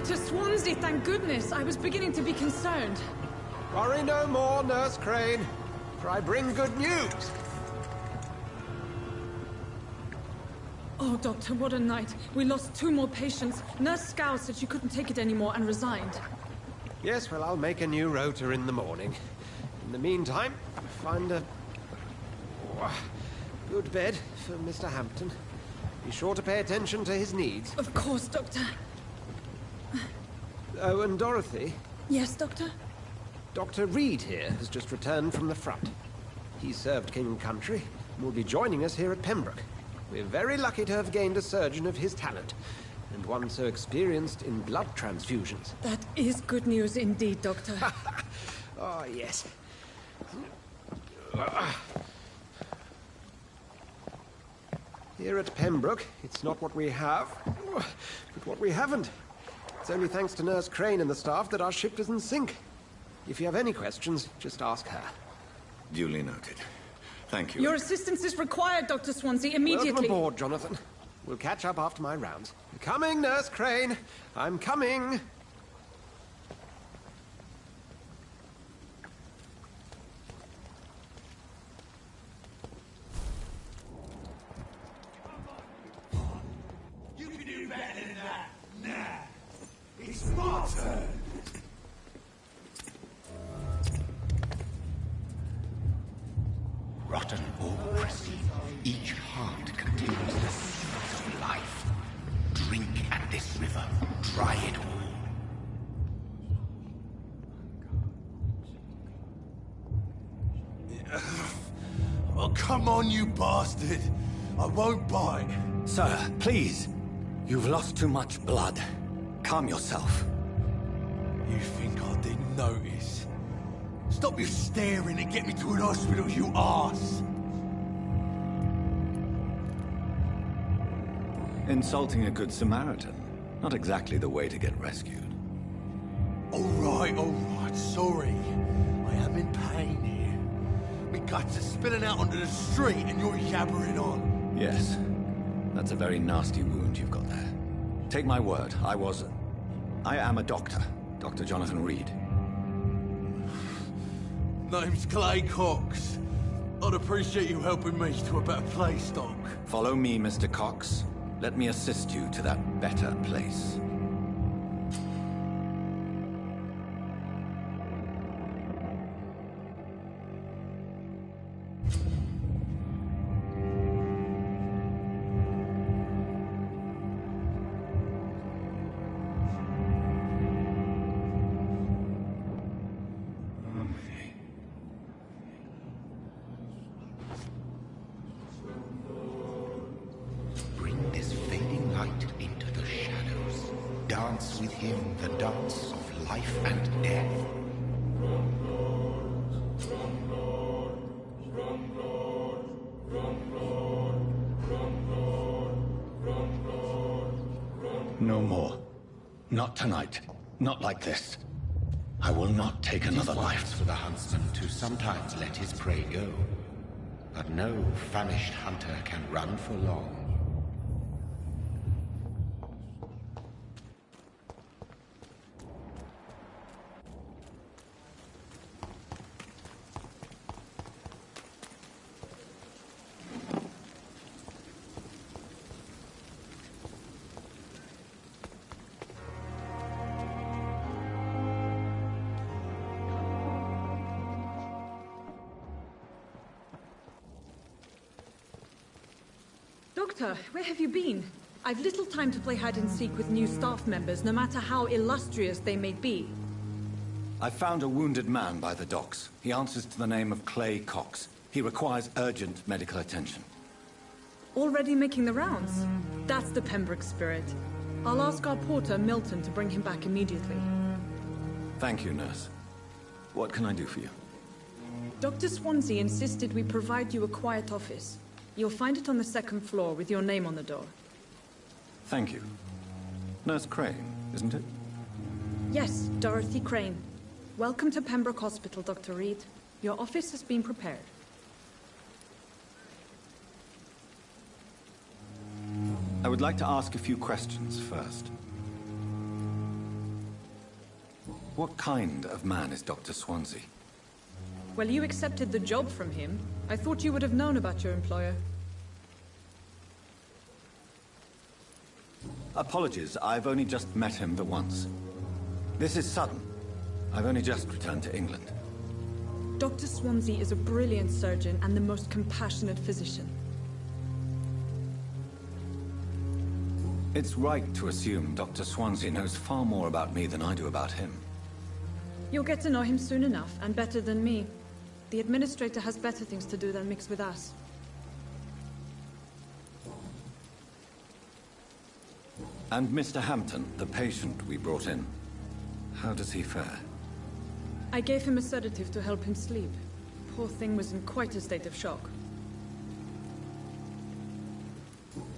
Dr. Swansea, thank goodness. I was beginning to be concerned. Worry no more, Nurse Crane, for I bring good news. Oh, Doctor, what a night. We lost 2 more patients. Nurse Scow said she couldn't take it anymore and resigned. Yes, well, I'll make a new rota in the morning. In the meantime, find a good bed for Mr. Hampton. Be sure to pay attention to his needs. Of course, Doctor. Oh, and Dorothy? Yes, Doctor? Dr. Reed here has just returned from the front. He served King and Country and will be joining us here at Pembroke. We're very lucky to have gained a surgeon of his talent, and one so experienced in blood transfusions. That is good news indeed, Doctor. Oh, yes. Here at Pembroke, it's not what we have, but what we haven't. It's only thanks to Nurse Crane and the staff that our ship doesn't sink. If you have any questions, just ask her. Duly noted. Thank you. Your assistance is required, Dr. Swansea, immediately. Welcome aboard, Jonathan. We'll catch up after my rounds. Coming, Nurse Crane. I'm coming. You can do better than that. Nah. It's my turn. Rotten or pristine, each heart contains the seeds of life. Drink at this river, try it all. Oh, come on, you bastard. I won't bite. Sir, please. You've lost too much blood. Calm yourself. You think I didn't notice? Stop your staring and get me to an hospital, you arse! Insulting a good Samaritan. Not exactly the way to get rescued. Alright, sorry. I am in pain here. My guts are spilling out onto the street and you're yabbering on. Yes. That's a very nasty wound you've got there. Take my word, I am a doctor. Dr. Jonathan Reed. Name's Clay Cox. I'd appreciate you helping me to a better place, Doc. Follow me, Mr. Cox. Let me assist you to that better place. Bring this fading light into the shadows. Dance with him the dance of life and death. No more. Not tonight. Not like this. I will not take another It is wise life. for the huntsman to sometimes let his prey go. But no famished hunter can run for long. Doctor, where have you been? I've little time to play hide and seek with new staff members, no matter how illustrious they may be. I found a wounded man by the docks. He answers to the name of Clay Cox. He requires urgent medical attention. Already making the rounds? That's the Pembroke spirit. I'll ask our porter, Milton, to bring him back immediately. Thank you, nurse. What can I do for you? Dr. Swansea insisted we provide you a quiet office. You'll find it on the 2nd floor with your name on the door. Thank you. Nurse Crane, isn't it? Yes, Dorothy Crane. Welcome to Pembroke Hospital, Dr. Reed. Your office has been prepared. I would like to ask a few questions first. What kind of man is Dr. Swansea? Well, you accepted the job from him. I thought you would have known about your employer. Apologies, I've only just met him the once. This is sudden. I've only just returned to England. Dr. Swansea is a brilliant surgeon and the most compassionate physician. It's right to assume Dr. Swansea knows far more about me than I do about him. You'll get to know him soon enough, and better than me. The administrator has better things to do than mix with us. And Mr. Hampton, the patient we brought in, how does he fare? I gave him a sedative to help him sleep. Poor thing was in quite a state of shock.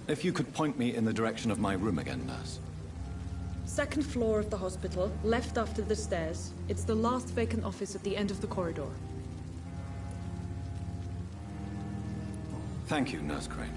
If you could point me in the direction of my room again, nurse. Second floor of the hospital, left after the stairs. It's the last vacant office at the end of the corridor. Thank you, Nurse Crane.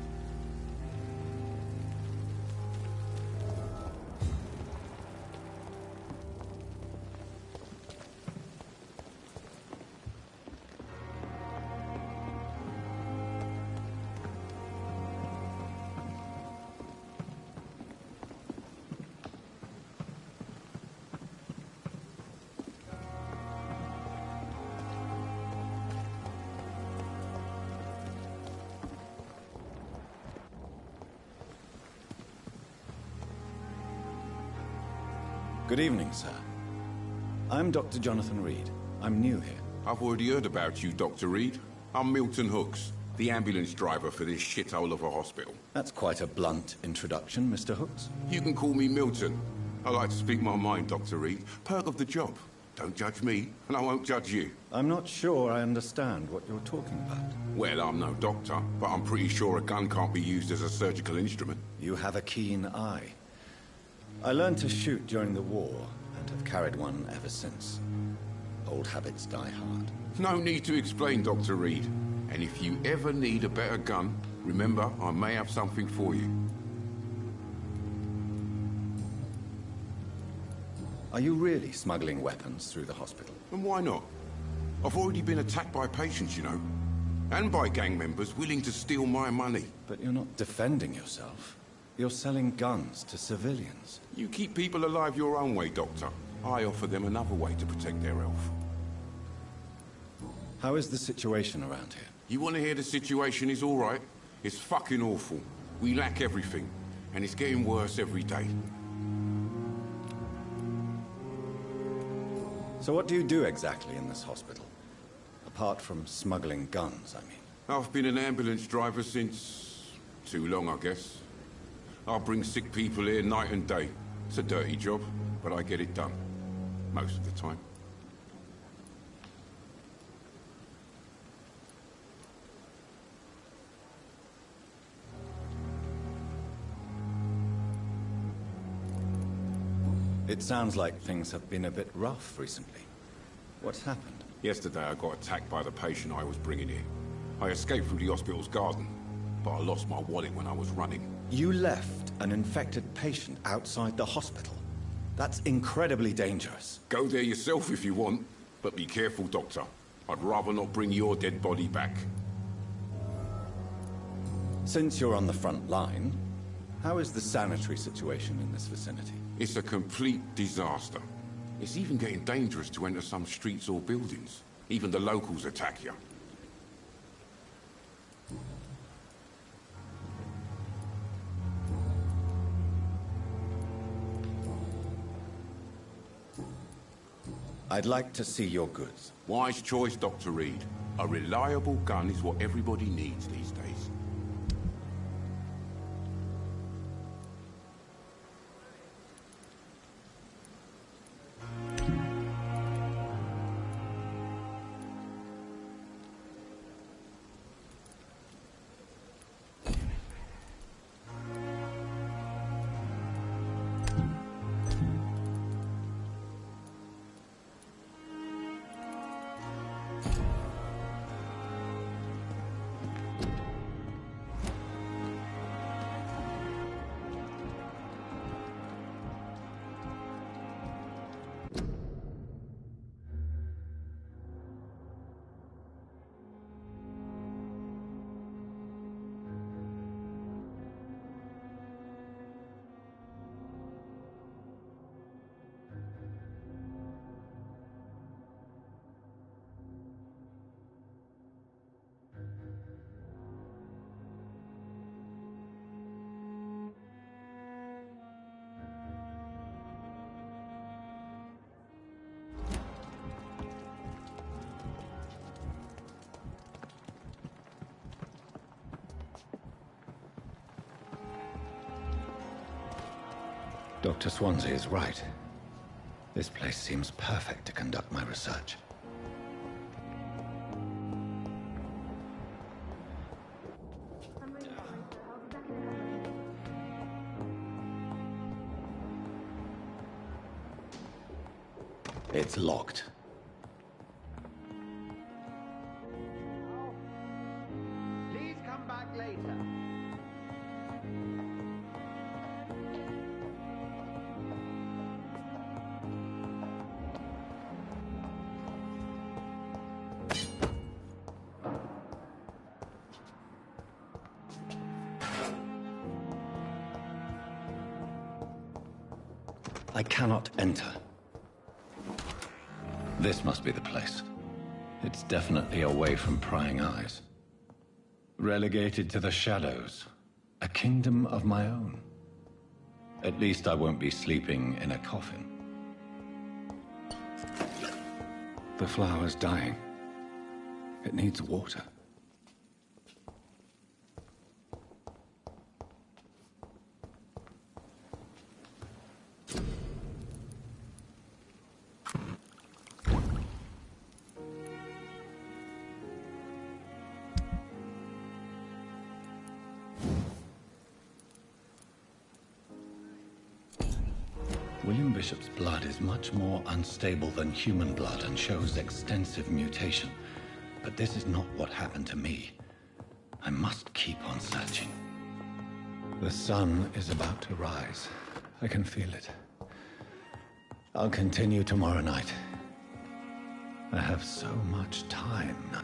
Good evening, sir. I'm Dr. Jonathan Reed. I'm new here. I've already heard about you, Dr. Reed. I'm Milton Hooks, the ambulance driver for this shithole of a hospital. That's quite a blunt introduction, Mr. Hooks. You can call me Milton. I like to speak my mind, Dr. Reed. Perk of the job. Don't judge me, and I won't judge you. I'm not sure I understand what you're talking about. Well, I'm no doctor, but I'm pretty sure a gun can't be used as a surgical instrument. You have a keen eye. I learned to shoot during the war, and have carried one ever since. Old habits die hard. No need to explain, Dr. Reed. And if you ever need a better gun, remember, I may have something for you. Are you really smuggling weapons through the hospital? And why not? I've already been attacked by patients, you know. And by gang members willing to steal my money. But you're not defending yourself. You're selling guns to civilians. You keep people alive your own way, Doctor. I offer them another way to protect their health. How is the situation around here? You want to hear the situation is all right? It's fucking awful. We lack everything. And it's getting worse every day. So what do you do exactly in this hospital? Apart from smuggling guns, I mean. I've been an ambulance driver since... too long, I guess. I bring sick people here night and day. It's a dirty job, but I get it done. Most of the time. It sounds like things have been a bit rough recently. What's happened? Yesterday I got attacked by the patient I was bringing here. I escaped through the hospital's garden, but I lost my wallet when I was running. You left an infected patient outside the hospital? That's incredibly dangerous. Go there yourself if you want, but be careful, Doctor. I'd rather not bring your dead body back. Since you're on the front line, how is the sanitary situation in this vicinity? It's a complete disaster. It's even getting dangerous to enter some streets or buildings. Even the locals attack you. I'd like to see your goods. Wise choice, Dr. Reed. A reliable gun is what everybody needs these days. Dr. Swansea is right. This place seems perfect to conduct my research. It's locked. Please come back later. I cannot enter. This must be the place. It's definitely away from prying eyes. Relegated to the shadows. A kingdom of my own. At least I won't be sleeping in a coffin. The flower's dying. It needs water. William Bishop's blood is much more unstable than human blood and shows extensive mutation. But this is not what happened to me. I must keep on searching. The sun is about to rise. I can feel it. I'll continue tomorrow night. I have so much time now.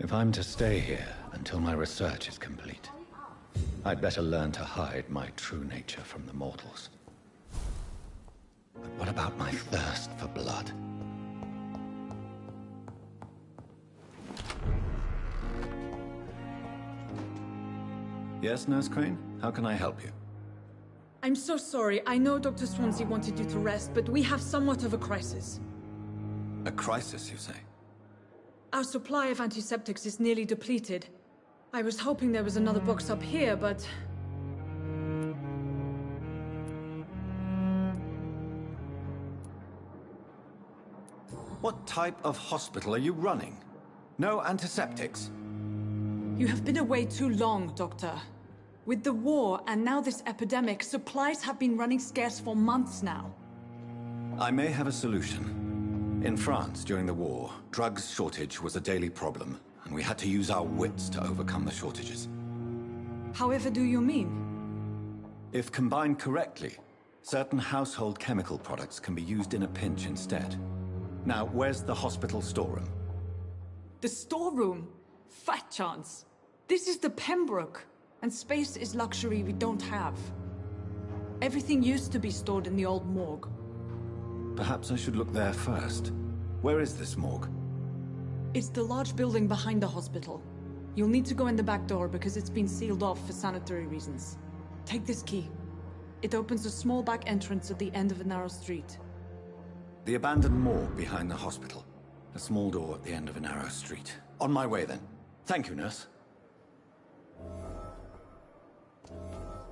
If I'm to stay here until my research is complete, I'd better learn to hide my true nature from the mortals. But what about my thirst for blood? Yes, Nurse Crane? How can I help you? I'm so sorry. I know Dr. Swansea wanted you to rest, but we have somewhat of a crisis. A crisis, you say? Our supply of antiseptics is nearly depleted. I was hoping there was another box up here, but... What type of hospital are you running? No antiseptics? You have been away too long, Doctor. With the war and now this epidemic, supplies have been running scarce for months now. I may have a solution. In France, during the war, drugs shortage was a daily problem, and we had to use our wits to overcome the shortages. However do you mean? If combined correctly, certain household chemical products can be used in a pinch instead. Now, where's the hospital storeroom? The storeroom? Fat chance. This is the Pembroke, and space is luxury we don't have. Everything used to be stored in the old morgue. Perhaps I should look there first. Where is this morgue? It's the large building behind the hospital. You'll need to go in the back door because it's been sealed off for sanitary reasons. Take this key. It opens a small back entrance at the end of a narrow street. The abandoned morgue behind the hospital. A small door at the end of a narrow street. On my way then. Thank you, nurse.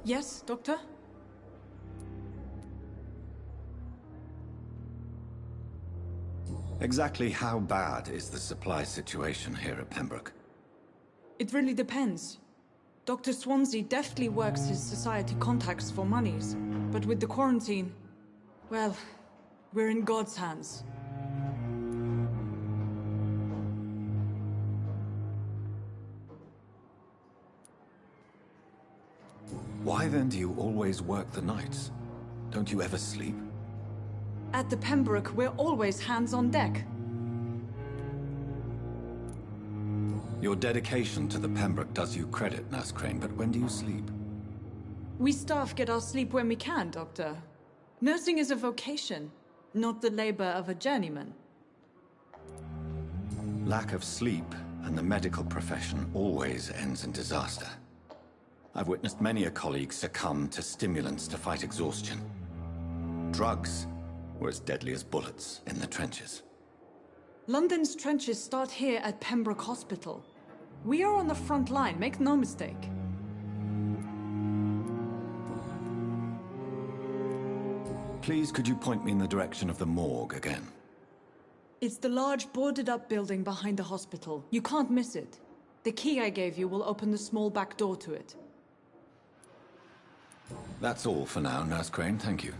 Yes, Doctor? Exactly how bad is the supply situation here at Pembroke? It really depends. Dr. Swansea deftly works his society contacts for monies. But with the quarantine, well, we're in God's hands. Why then do you always work the nights? Don't you ever sleep? At the Pembroke, we're always hands on deck. Your dedication to the Pembroke does you credit, Nurse Crane, but when do you sleep? We staff get our sleep when we can, Doctor. Nursing is a vocation, not the labor of a journeyman. Lack of sleep and the medical profession always ends in disaster. I've witnessed many a colleague succumb to stimulants to fight exhaustion. Drugs were as deadly as bullets in the trenches. London's trenches start here at Pembroke Hospital. We are on the front line, make no mistake. Please, could you point me in the direction of the morgue again? It's the large boarded-up building behind the hospital. You can't miss it. The key I gave you will open the small back door to it. That's all for now, Nurse Crane, thank you.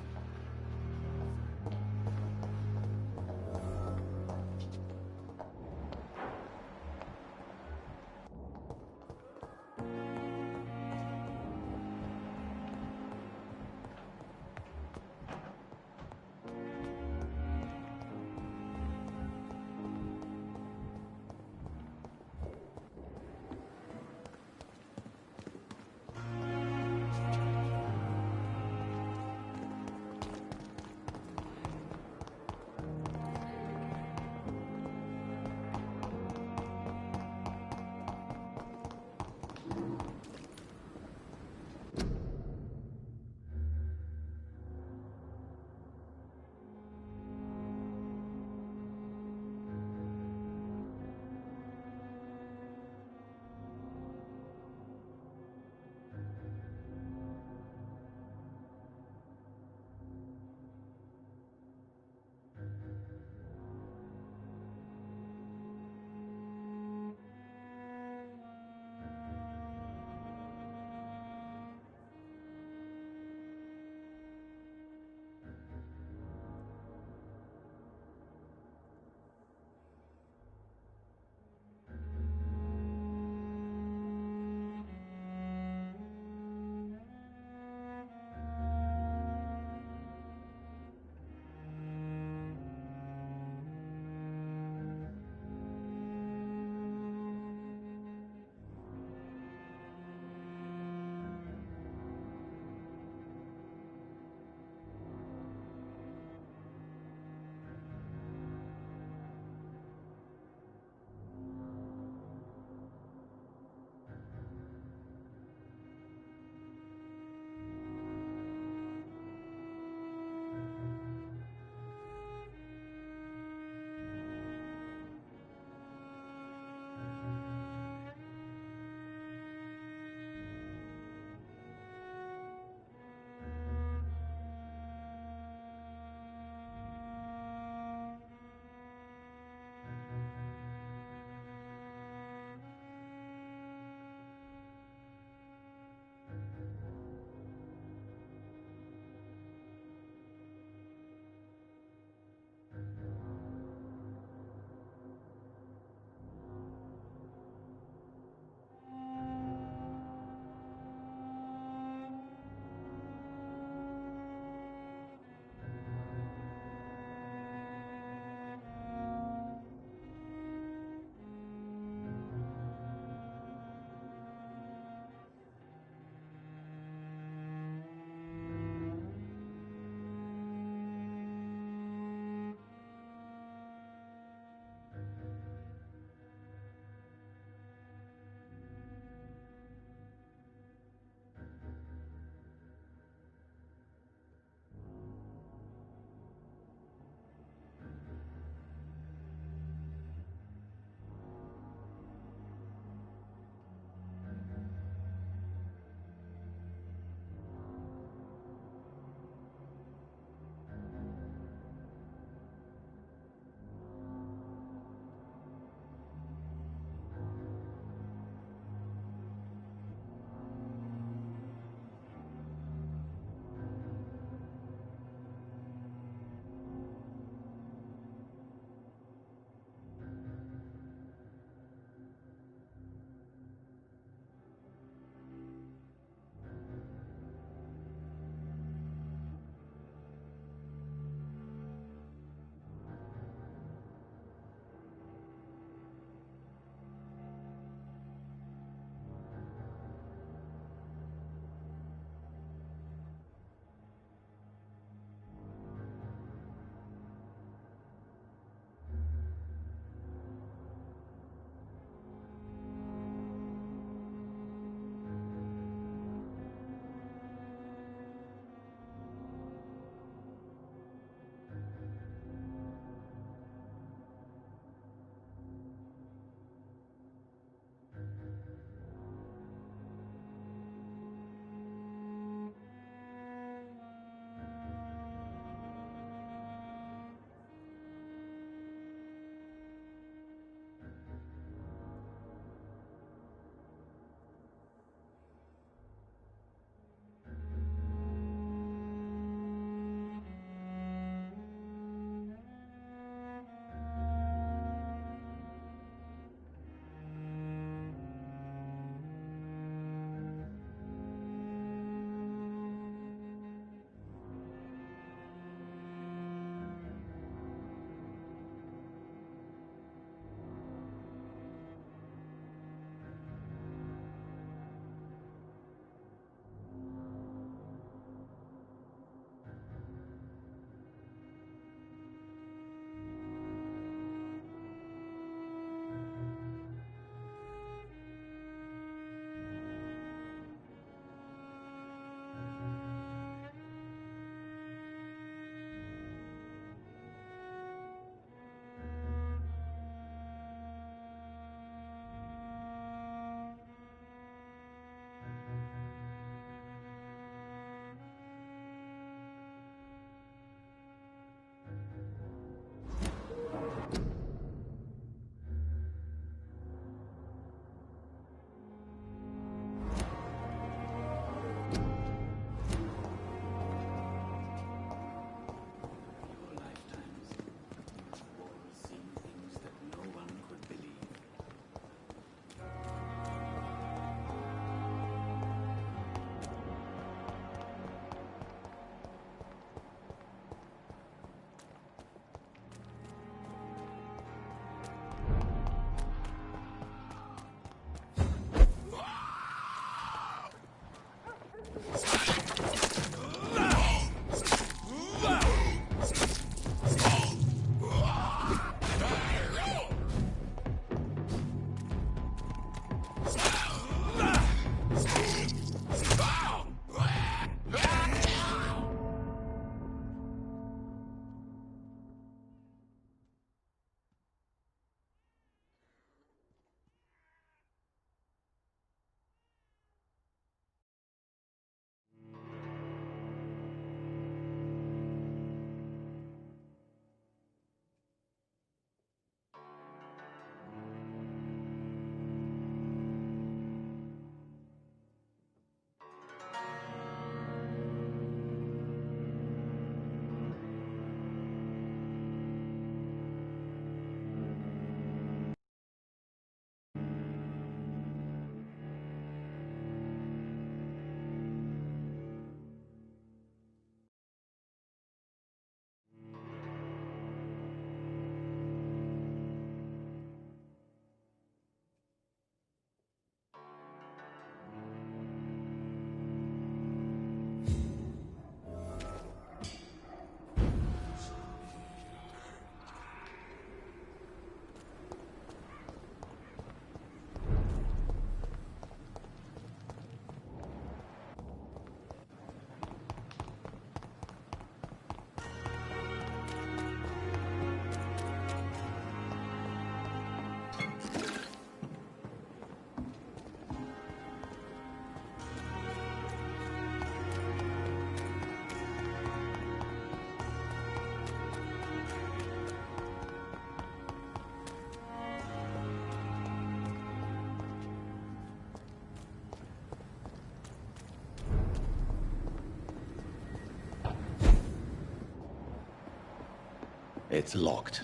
It's locked.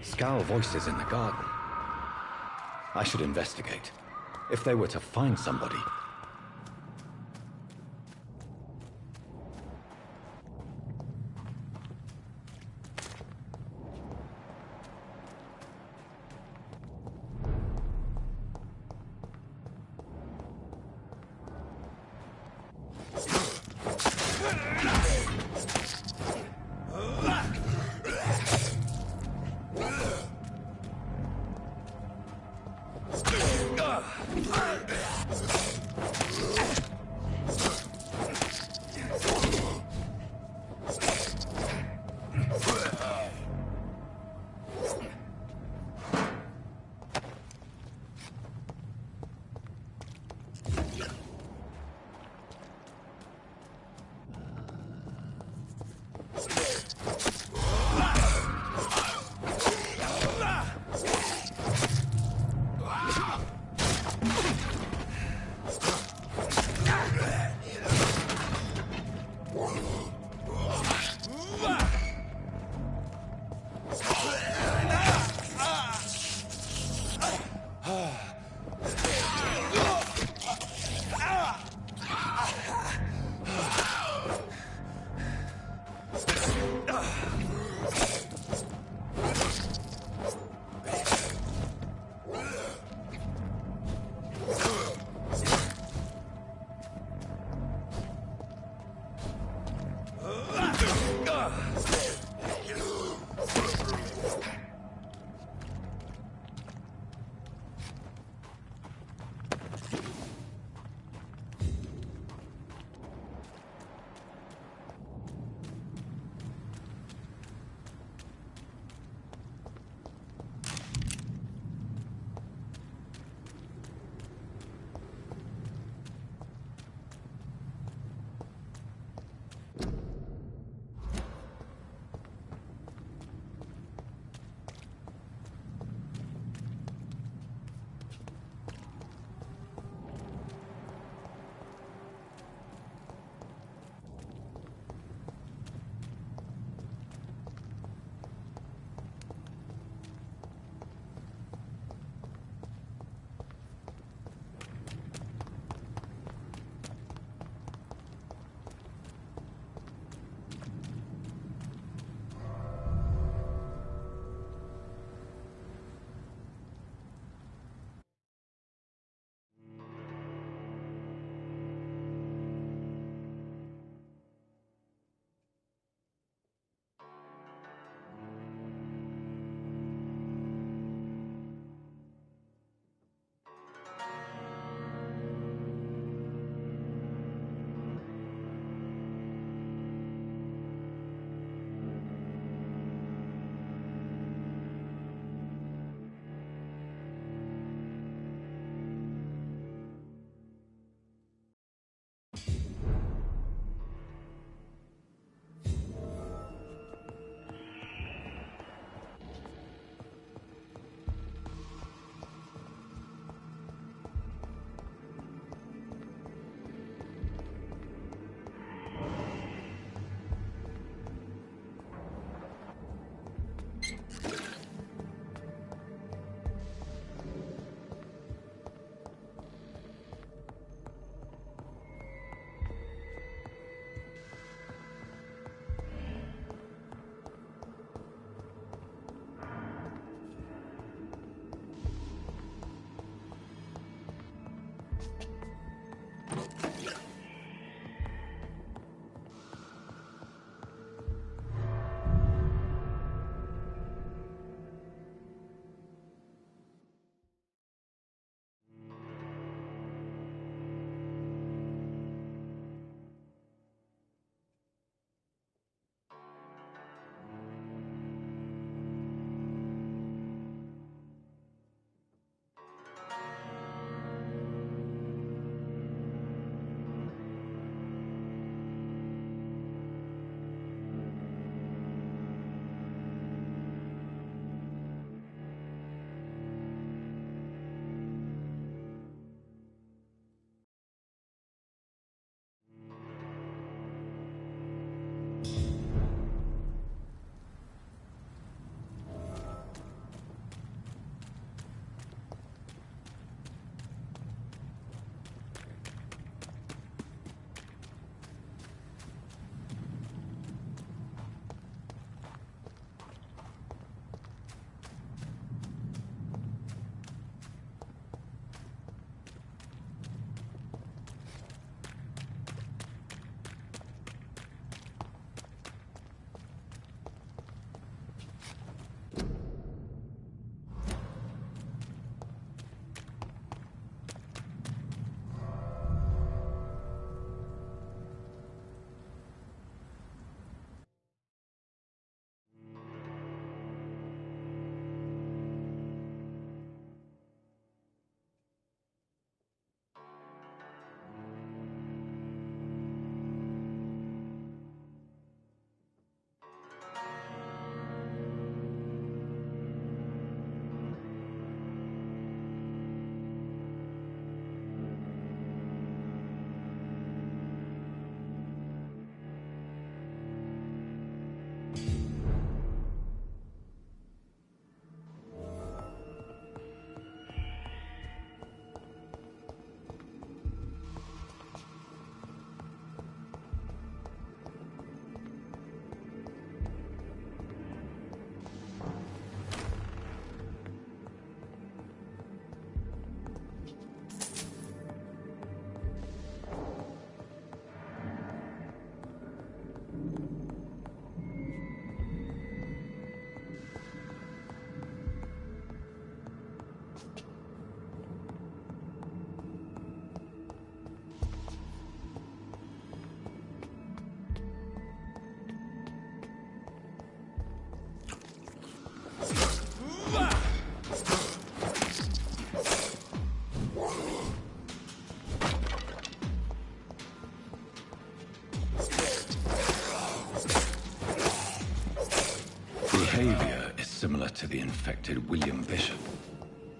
Scowl voices in the garden. I should investigate. If they were to find somebody...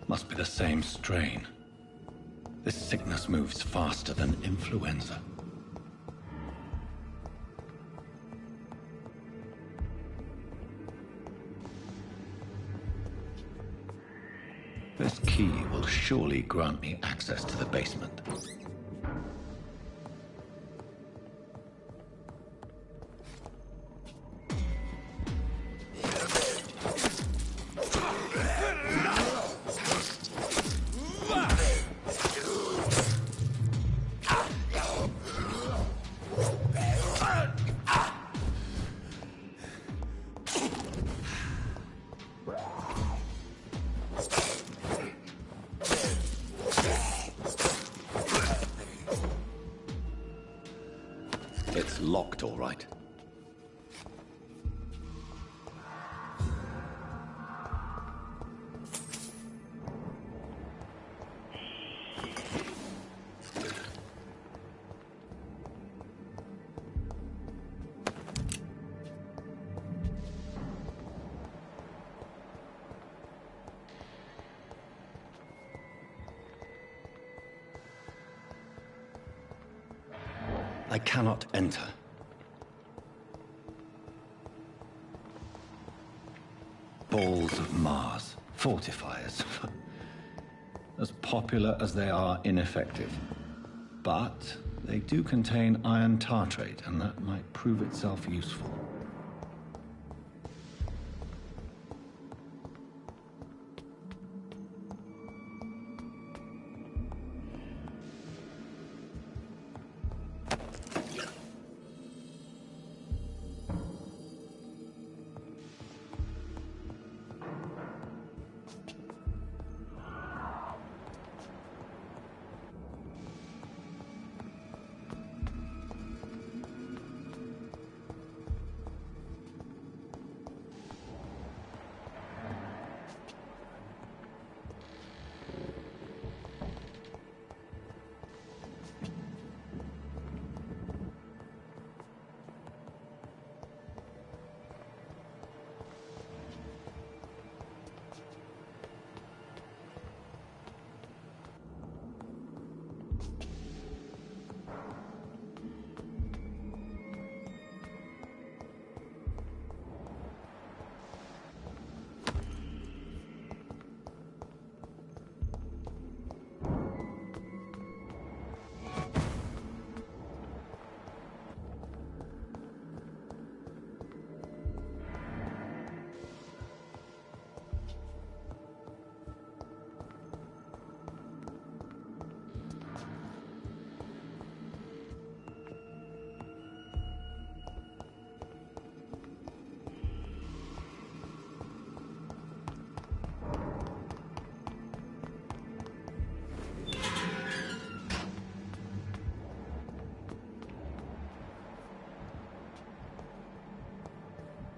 Must be the same strain. This sickness moves faster than influenza. This key will surely grant me access to the basement. It's locked, all right. I cannot enter. Balls of Mars, fortifiers. As popular as they are ineffective. But they do contain iron tartrate, and that might prove itself useful.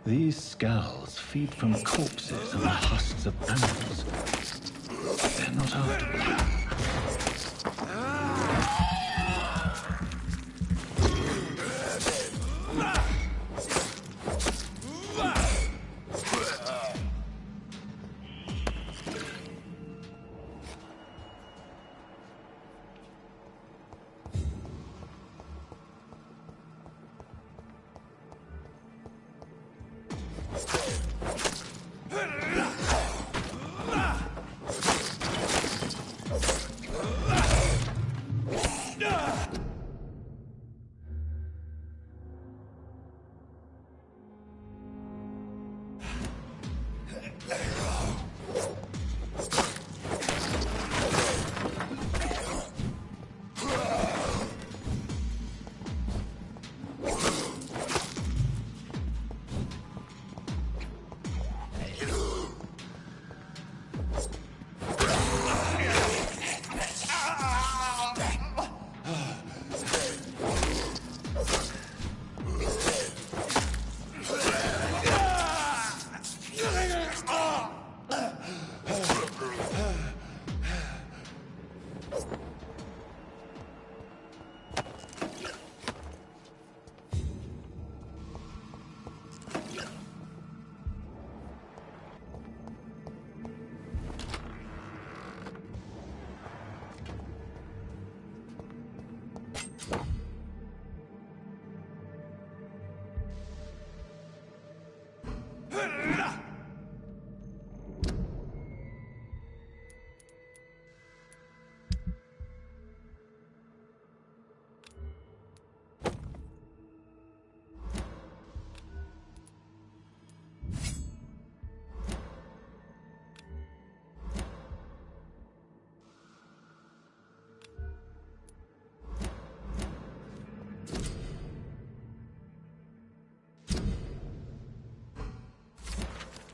These skulls feed from corpses and the husks of animals. They're not after blood.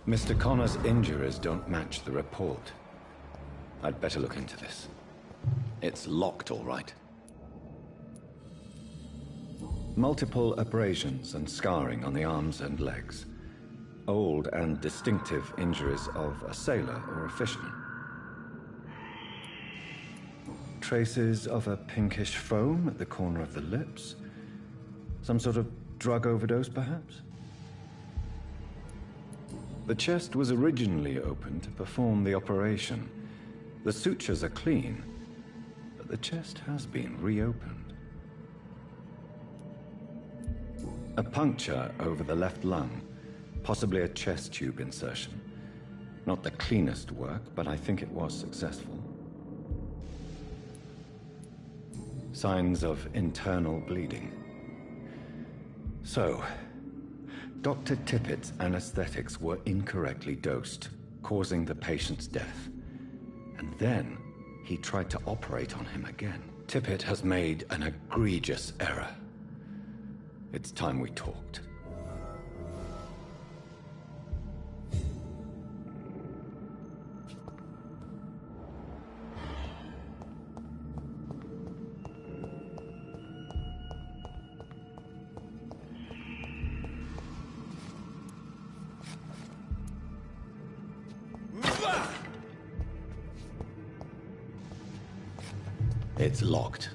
Mr. Connor's injuries don't match the report. I'd better look into this. It's locked, all right. Multiple abrasions and scarring on the arms and legs. Old and distinctive injuries of a sailor or a fisherman. Traces of a pinkish foam at the corner of the lips. Some sort of drug overdose, perhaps? The chest was originally open to perform the operation. The sutures are clean, but the chest has been reopened. A puncture over the left lung, possibly a chest tube insertion. Not the cleanest work, but I think it was successful. Signs of internal bleeding. So, Dr. Tippett's anesthetics were incorrectly dosed, causing the patient's death. And then, he tried to operate on him again. Tippett has made an egregious error. It's time we talked. It's locked.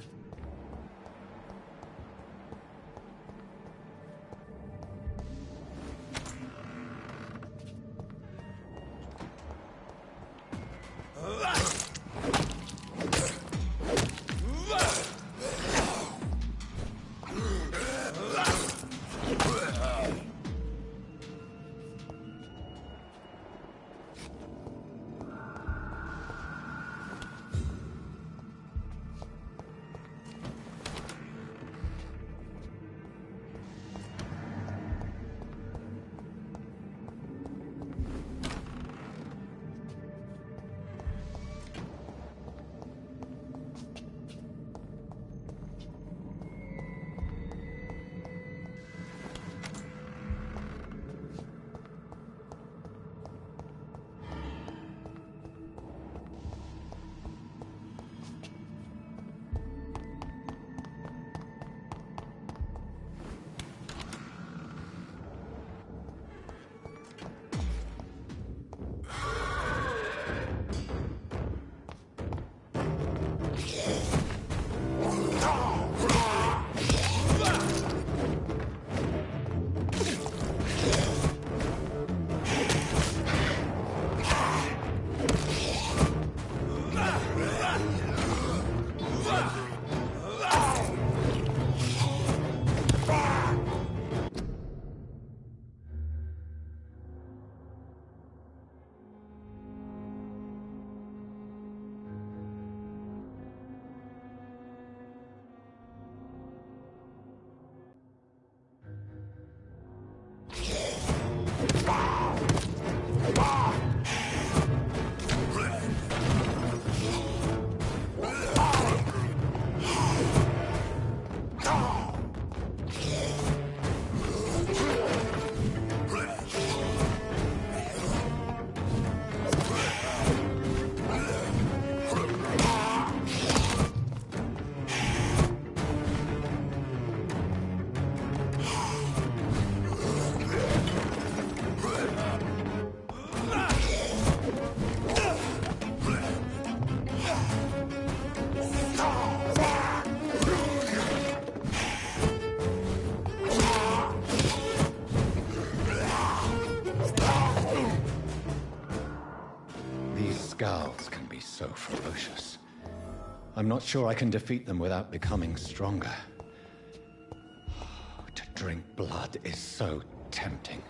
Scowls can be so ferocious. I'm not sure I can defeat them without becoming stronger. To drink blood is so tempting.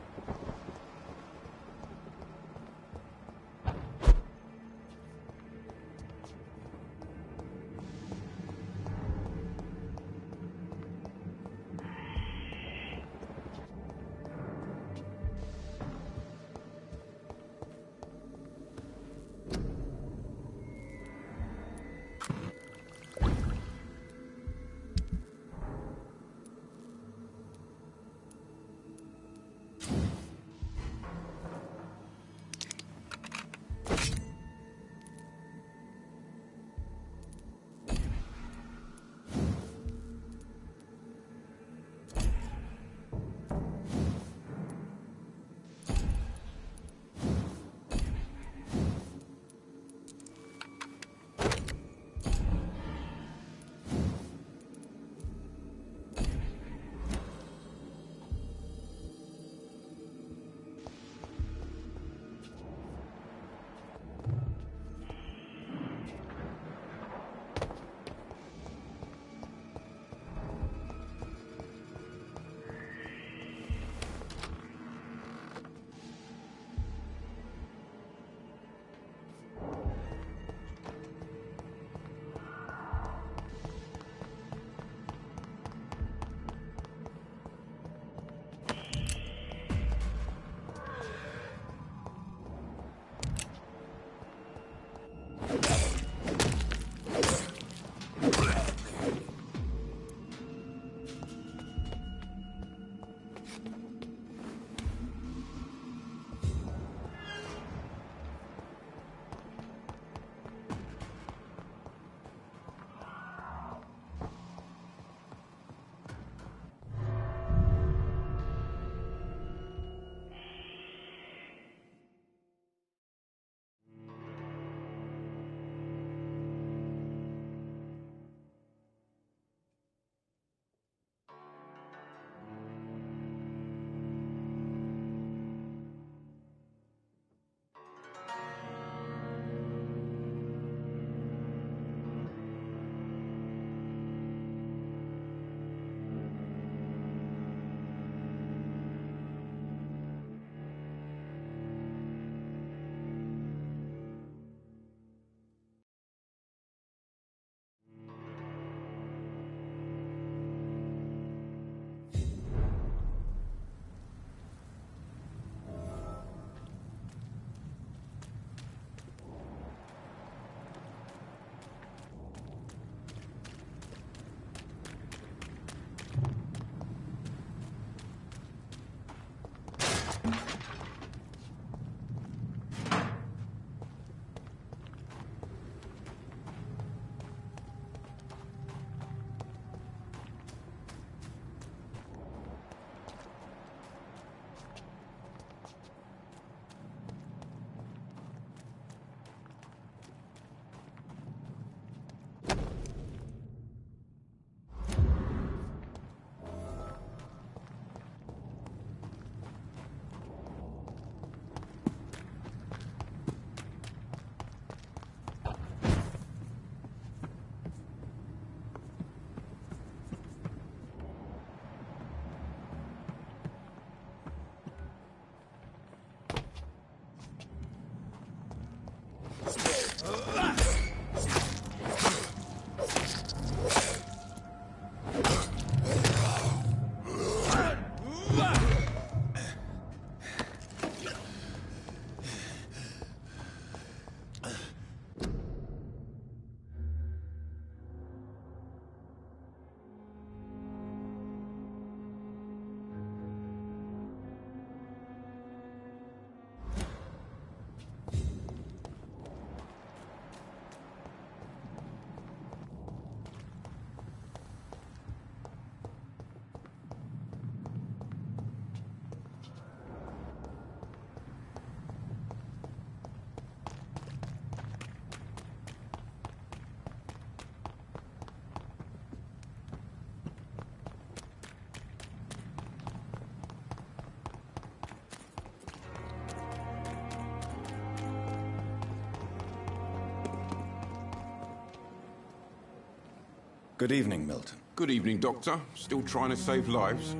Good evening, Milton. Good evening, Doctor. Still trying to save lives?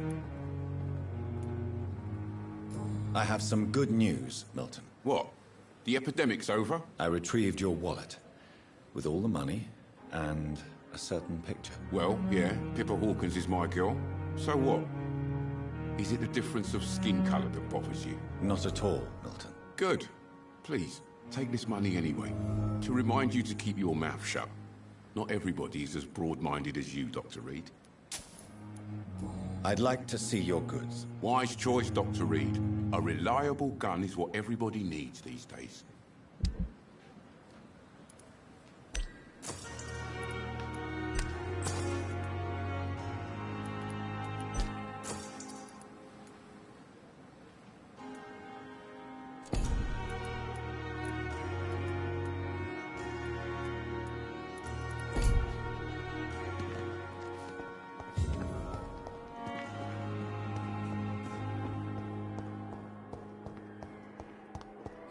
I have some good news, Milton. What? The epidemic's over? I retrieved your wallet, with all the money and a certain picture. Well, yeah, Pippa Hawkins is my girl. So what? Is it the difference of skin color that bothers you? Not at all, Milton. Good. Please, take this money anyway. To remind you to keep your mouth shut. Not everybody's as broad-minded as you, Dr. Reed. I'd like to see your goods. Wise choice, Dr. Reed. A reliable gun is what everybody needs these days.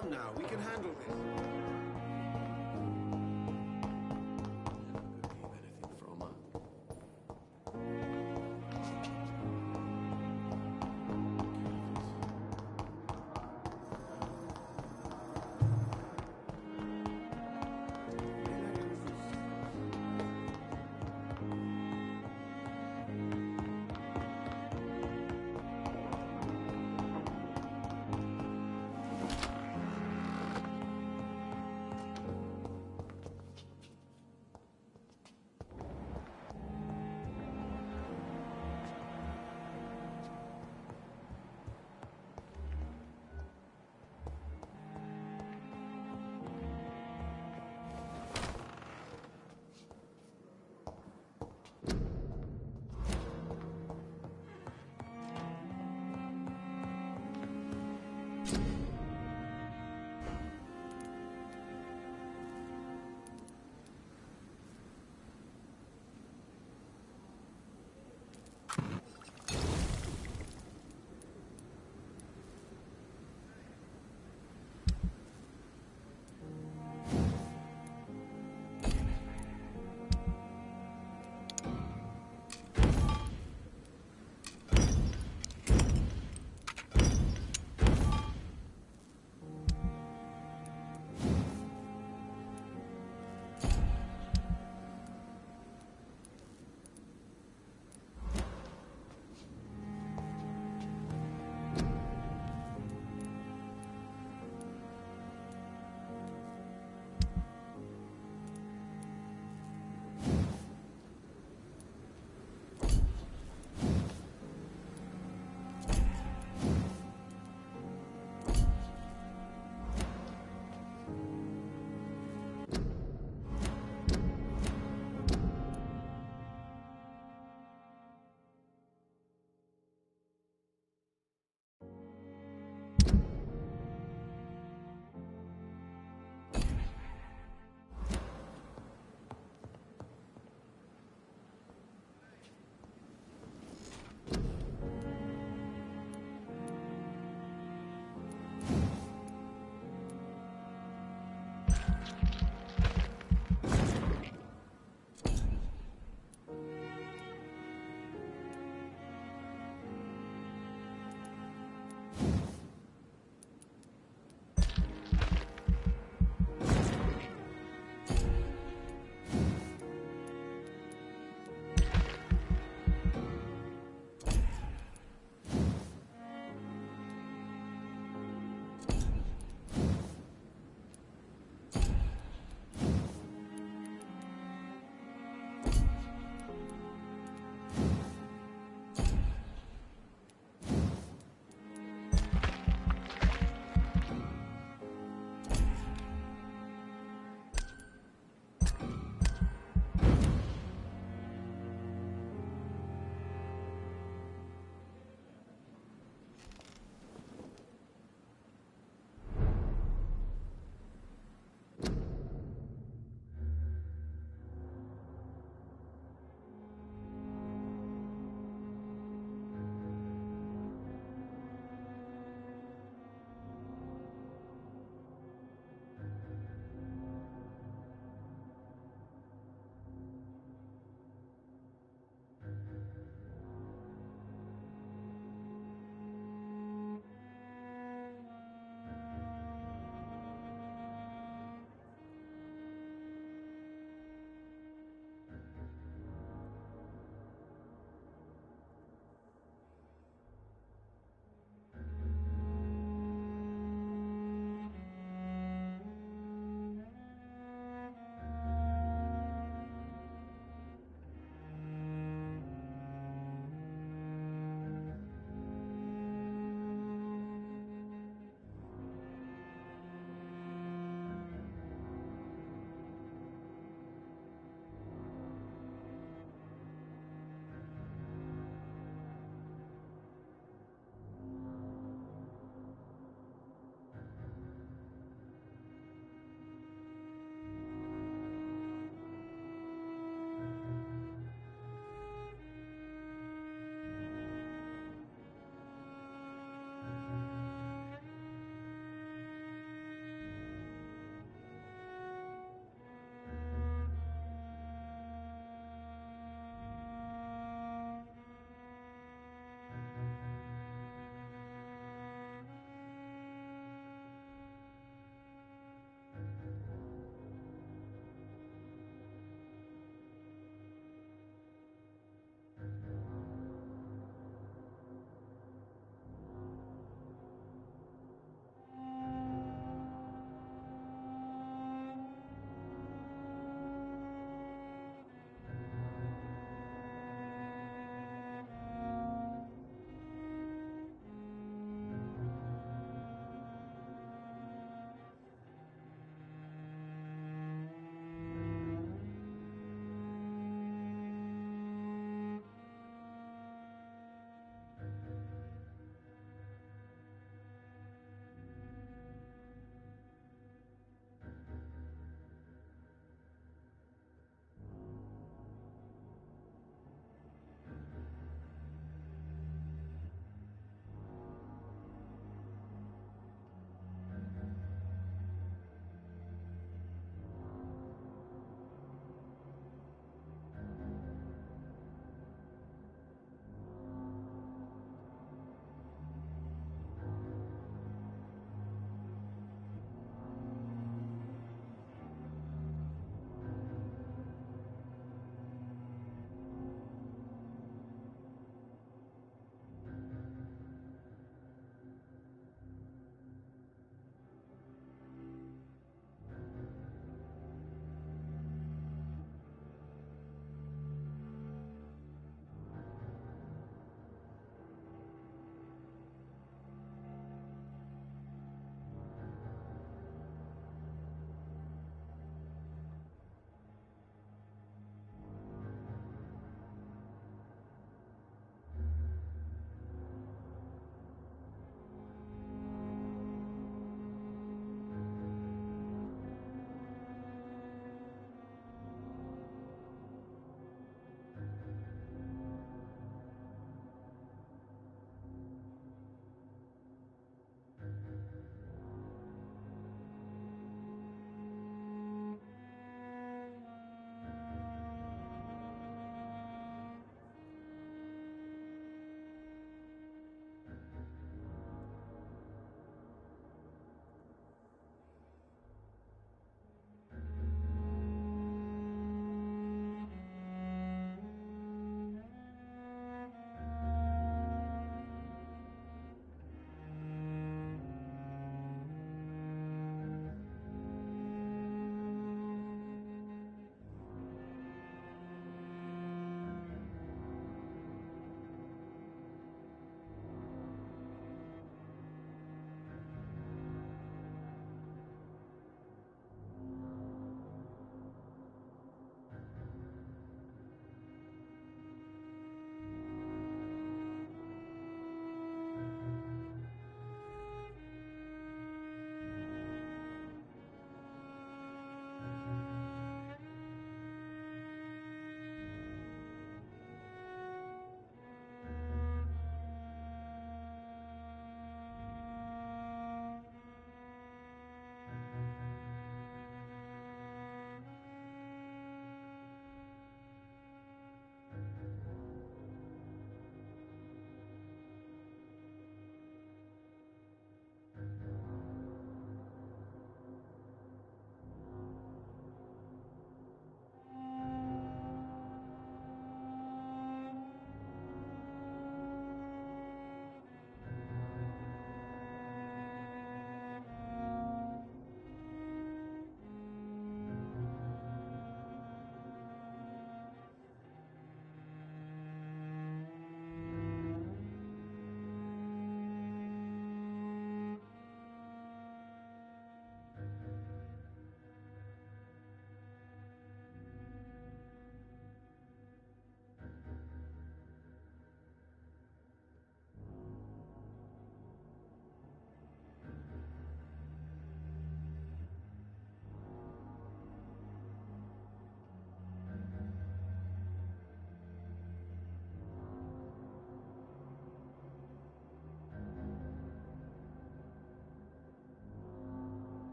Come now, we can handle this.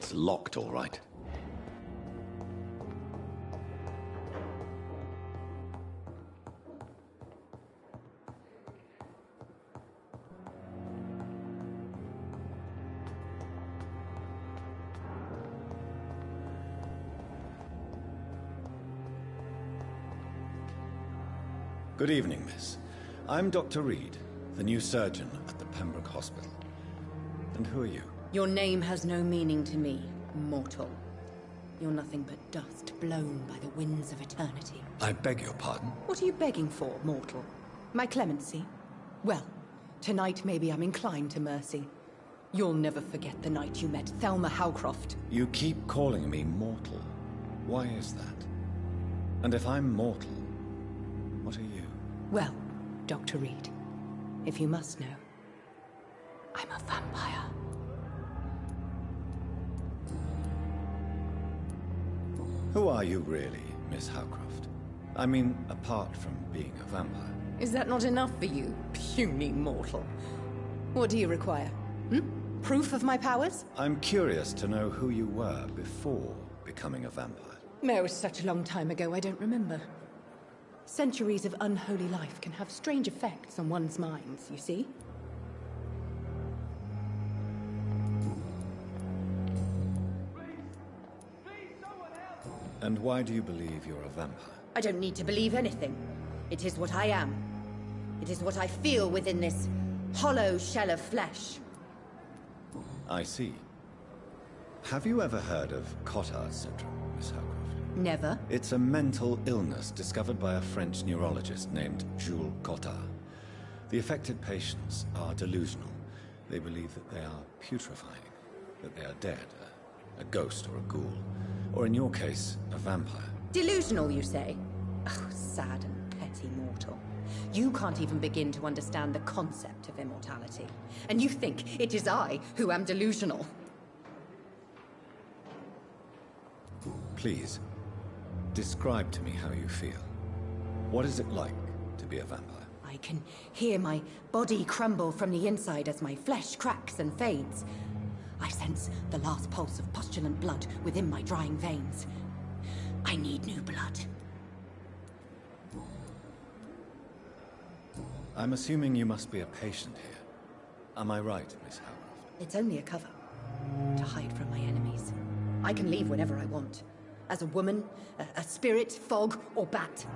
It's locked, all right. Good evening, miss. I'm Dr. Reed, the new surgeon at the Pembroke Hospital. And who are you? Your name has no meaning to me, mortal. You're nothing but dust blown by the winds of eternity. I beg your pardon? What are you begging for, mortal? My clemency? Well, tonight maybe I'm inclined to mercy. You'll never forget the night you met Thelma Howcroft. You keep calling me mortal. Why is that? And if I'm mortal, what are you? Well, Dr. Reed, if you must know, I'm a vampire. Who are you really, Miss Howcroft? I mean, apart from being a vampire. Is that not enough for you, puny mortal? What do you require? Proof of my powers? I'm curious to know who you were before becoming a vampire. No, it was such a long time ago, I don't remember. Centuries of unholy life can have strange effects on one's minds, you see? And why do you believe you're a vampire? I don't need to believe anything. It is what I am. It is what I feel within this hollow shell of flesh. I see. Have you ever heard of Cotard syndrome, Miss Howcroft? Never. It's a mental illness discovered by a French neurologist named Jules Cotard. The affected patients are delusional. They believe that they are putrefying, that they are dead, a ghost or a ghoul, or in your case, a vampire. Delusional, you say? Oh, sad and petty mortal. You can't even begin to understand the concept of immortality. And you think it is I who am delusional. Please, describe to me how you feel. What is it like to be a vampire? I can hear my body crumble from the inside as my flesh cracks and fades. I sense the last pulse of postulant blood within my drying veins. I need new blood. I'm assuming you must be a patient here. Am I right, Miss Howcroft? It's only a cover. To hide from my enemies. I can leave whenever I want. As a woman, a spirit, fog, or bat.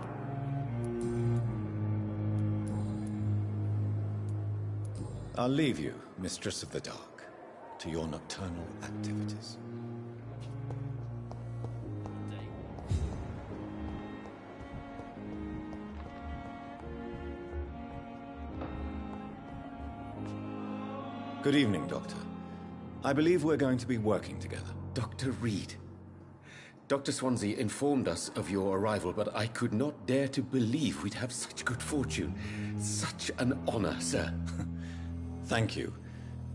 I'll leave you, Mistress of the Dark, to your nocturnal activities. Good evening, Doctor. I believe we're going to be working together. Dr. Reed. Dr. Swansea informed us of your arrival, but I could not dare to believe we'd have such good fortune. Such an honor, sir. Thank you.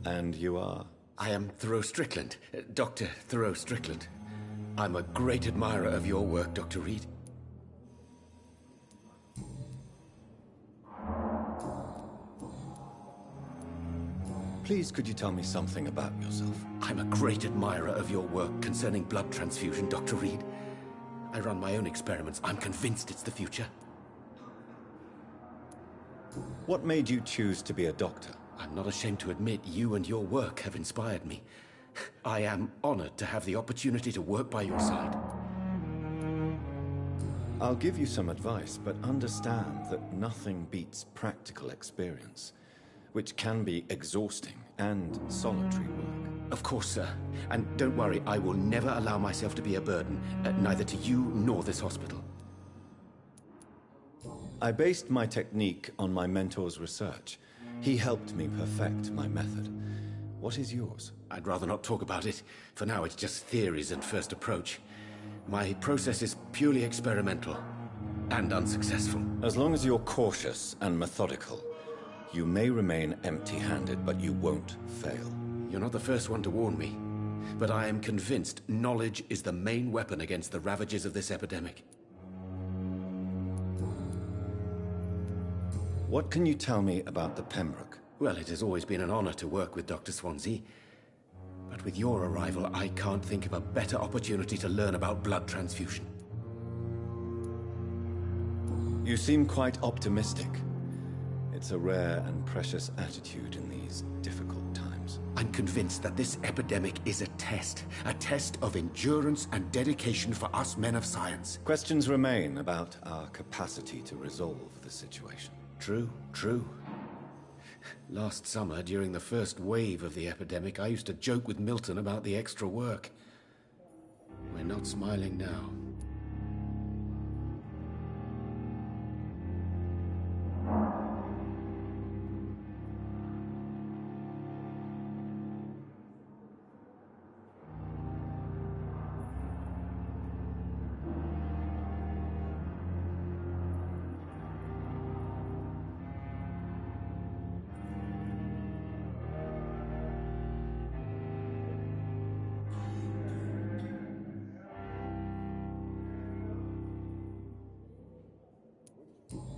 And you are? I am Thoreau Strickland, Dr. Thoreau Strickland. I'm a great admirer of your work, Dr. Reed. Please, could you tell me something about yourself? I'm a great admirer of your work concerning blood transfusion, Dr. Reed. I run my own experiments. I'm convinced it's the future. What made you choose to be a doctor? I'm not ashamed to admit you and your work have inspired me. I am honored to have the opportunity to work by your side. I'll give you some advice, but understand that nothing beats practical experience, which can be exhausting and solitary work. Of course, sir. And don't worry, I will never allow myself to be a burden, neither to you nor this hospital. I based my technique on my mentor's research. He helped me perfect my method. What is yours? I'd rather not talk about it. For now, it's just theories and first approach. My process is purely experimental and unsuccessful. As long as you're cautious and methodical, you may remain empty-handed, but you won't fail. You're not the first one to warn me, but I am convinced knowledge is the main weapon against the ravages of this epidemic. What can you tell me about the Pembroke? Well, it has always been an honor to work with Dr. Swansea, but with your arrival, I can't think of a better opportunity to learn about blood transfusion. You seem quite optimistic. It's a rare and precious attitude in these difficult times. I'm convinced that this epidemic is a test of endurance and dedication for us men of science. Questions remain about our capacity to resolve the situation. True, true. Last summer, during the first wave of the epidemic, I used to joke with Milton about the extra work. We're not smiling now.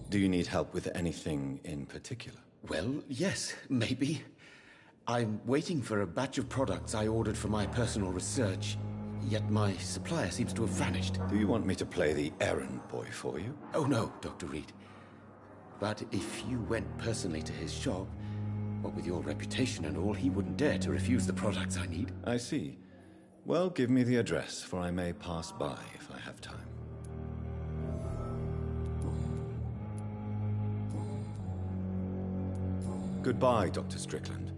Do you need help with anything in particular? Well, yes, maybe. I'm waiting for a batch of products I ordered for my personal research, yet my supplier seems to have vanished. Do you want me to play the errand boy for you? Oh no, Dr. Reed. But if you went personally to his shop, what with your reputation and all, he wouldn't dare to refuse the products I need. I see. Well, give me the address, for I may pass by if I have time. Goodbye, Dr. Strickland.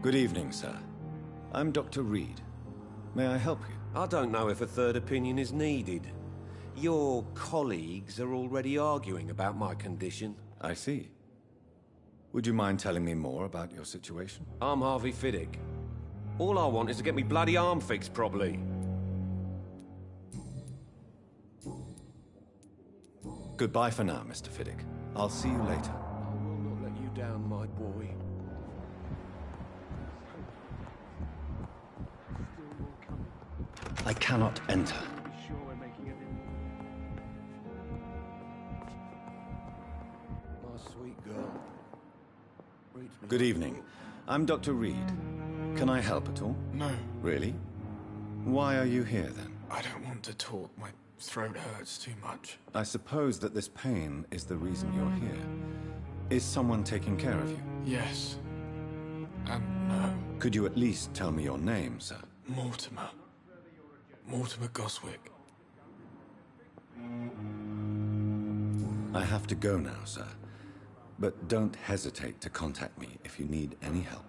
Good evening, sir. I'm Dr. Reed. May I help you? I don't know if a third opinion is needed. Your colleagues are already arguing about my condition. I see. Would you mind telling me more about your situation? I'm Harvey Fiddick. All I want is to get me bloody arm fixed properly. Goodbye for now, Mr. Fiddick. I'll see you later. I will not let you down, my boy. I cannot enter. My sweet girl. Good evening. I'm Dr. Reed. Can I help at all? No. Really? Why are you here, then? I don't want to talk. My throat hurts too much. I suppose that this pain is the reason you're here. Is someone taking care of you? Yes. And no. Could you at least tell me your name, sir? Mortimer. Mortimer Goswick. I have to go now, sir. But don't hesitate to contact me if you need any help.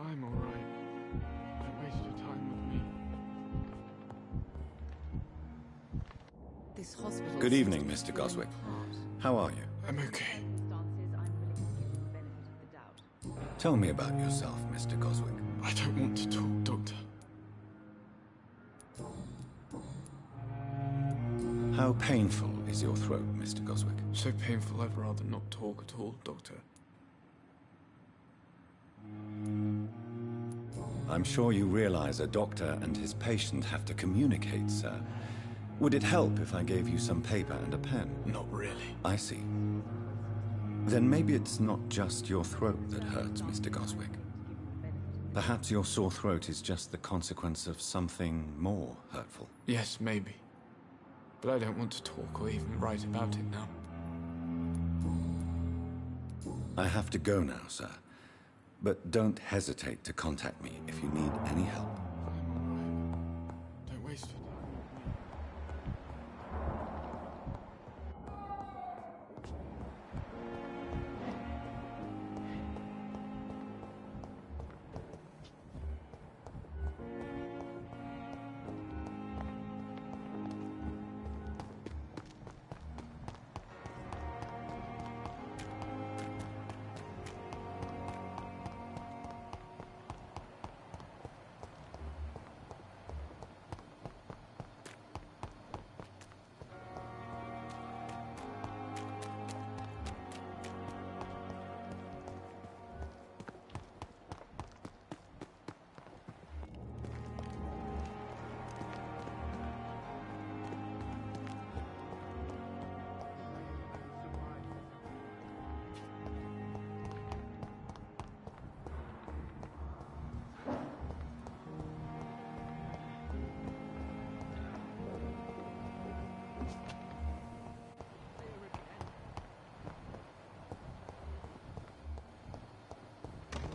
I'm all right. Don't waste your time with me. This hospital. Good evening, Mr. Goswick. How are you? I'm okay. Tell me about yourself, Mr. Goswick. I don't want to talk, Doctor. How painful is your throat, Mr. Goswick? So painful I'd rather not talk at all, Doctor. I'm sure you realize a doctor and his patient have to communicate, sir. Would it help if I gave you some paper and a pen? Not really. I see. Then maybe it's not just your throat that hurts, Mr. Goswick. Perhaps your sore throat is just the consequence of something more hurtful. Yes, maybe. But I don't want to talk or even write about it now. I have to go now, sir. But don't hesitate to contact me if you need any help. Don't waste it.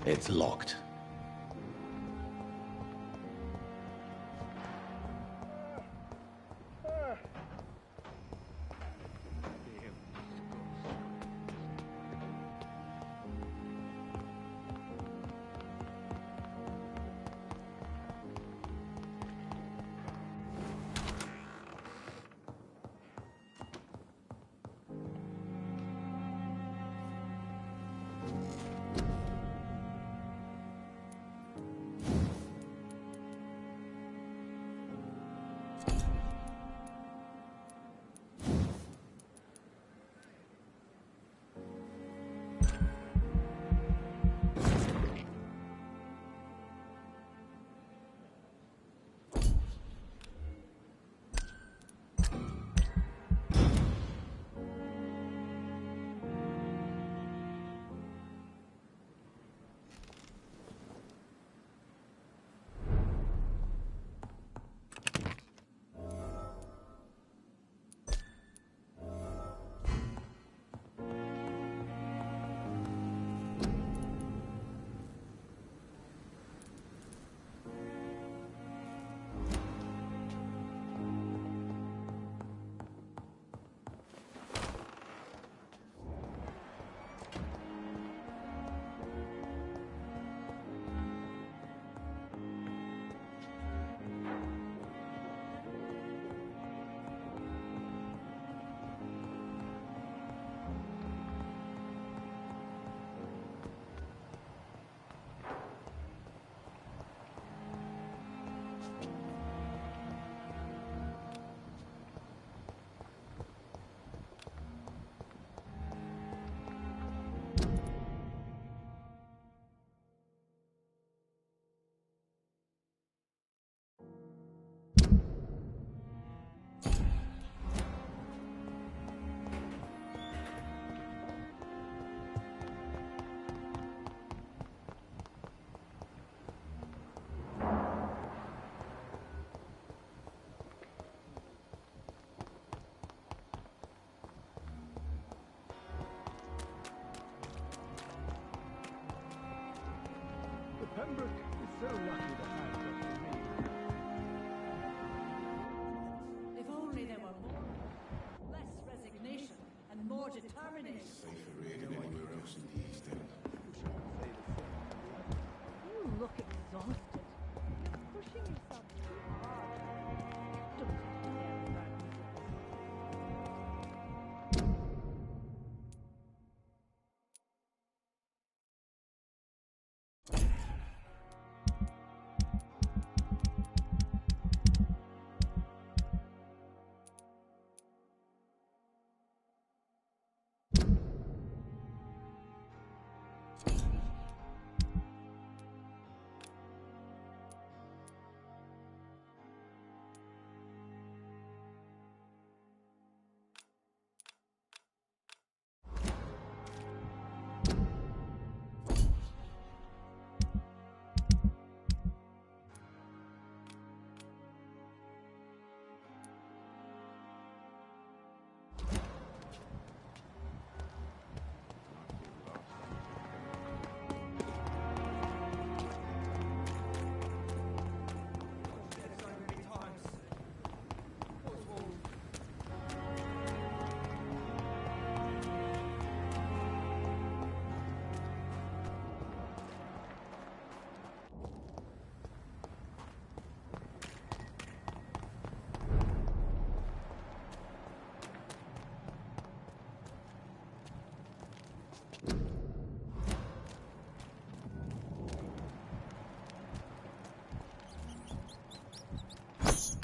It's locked.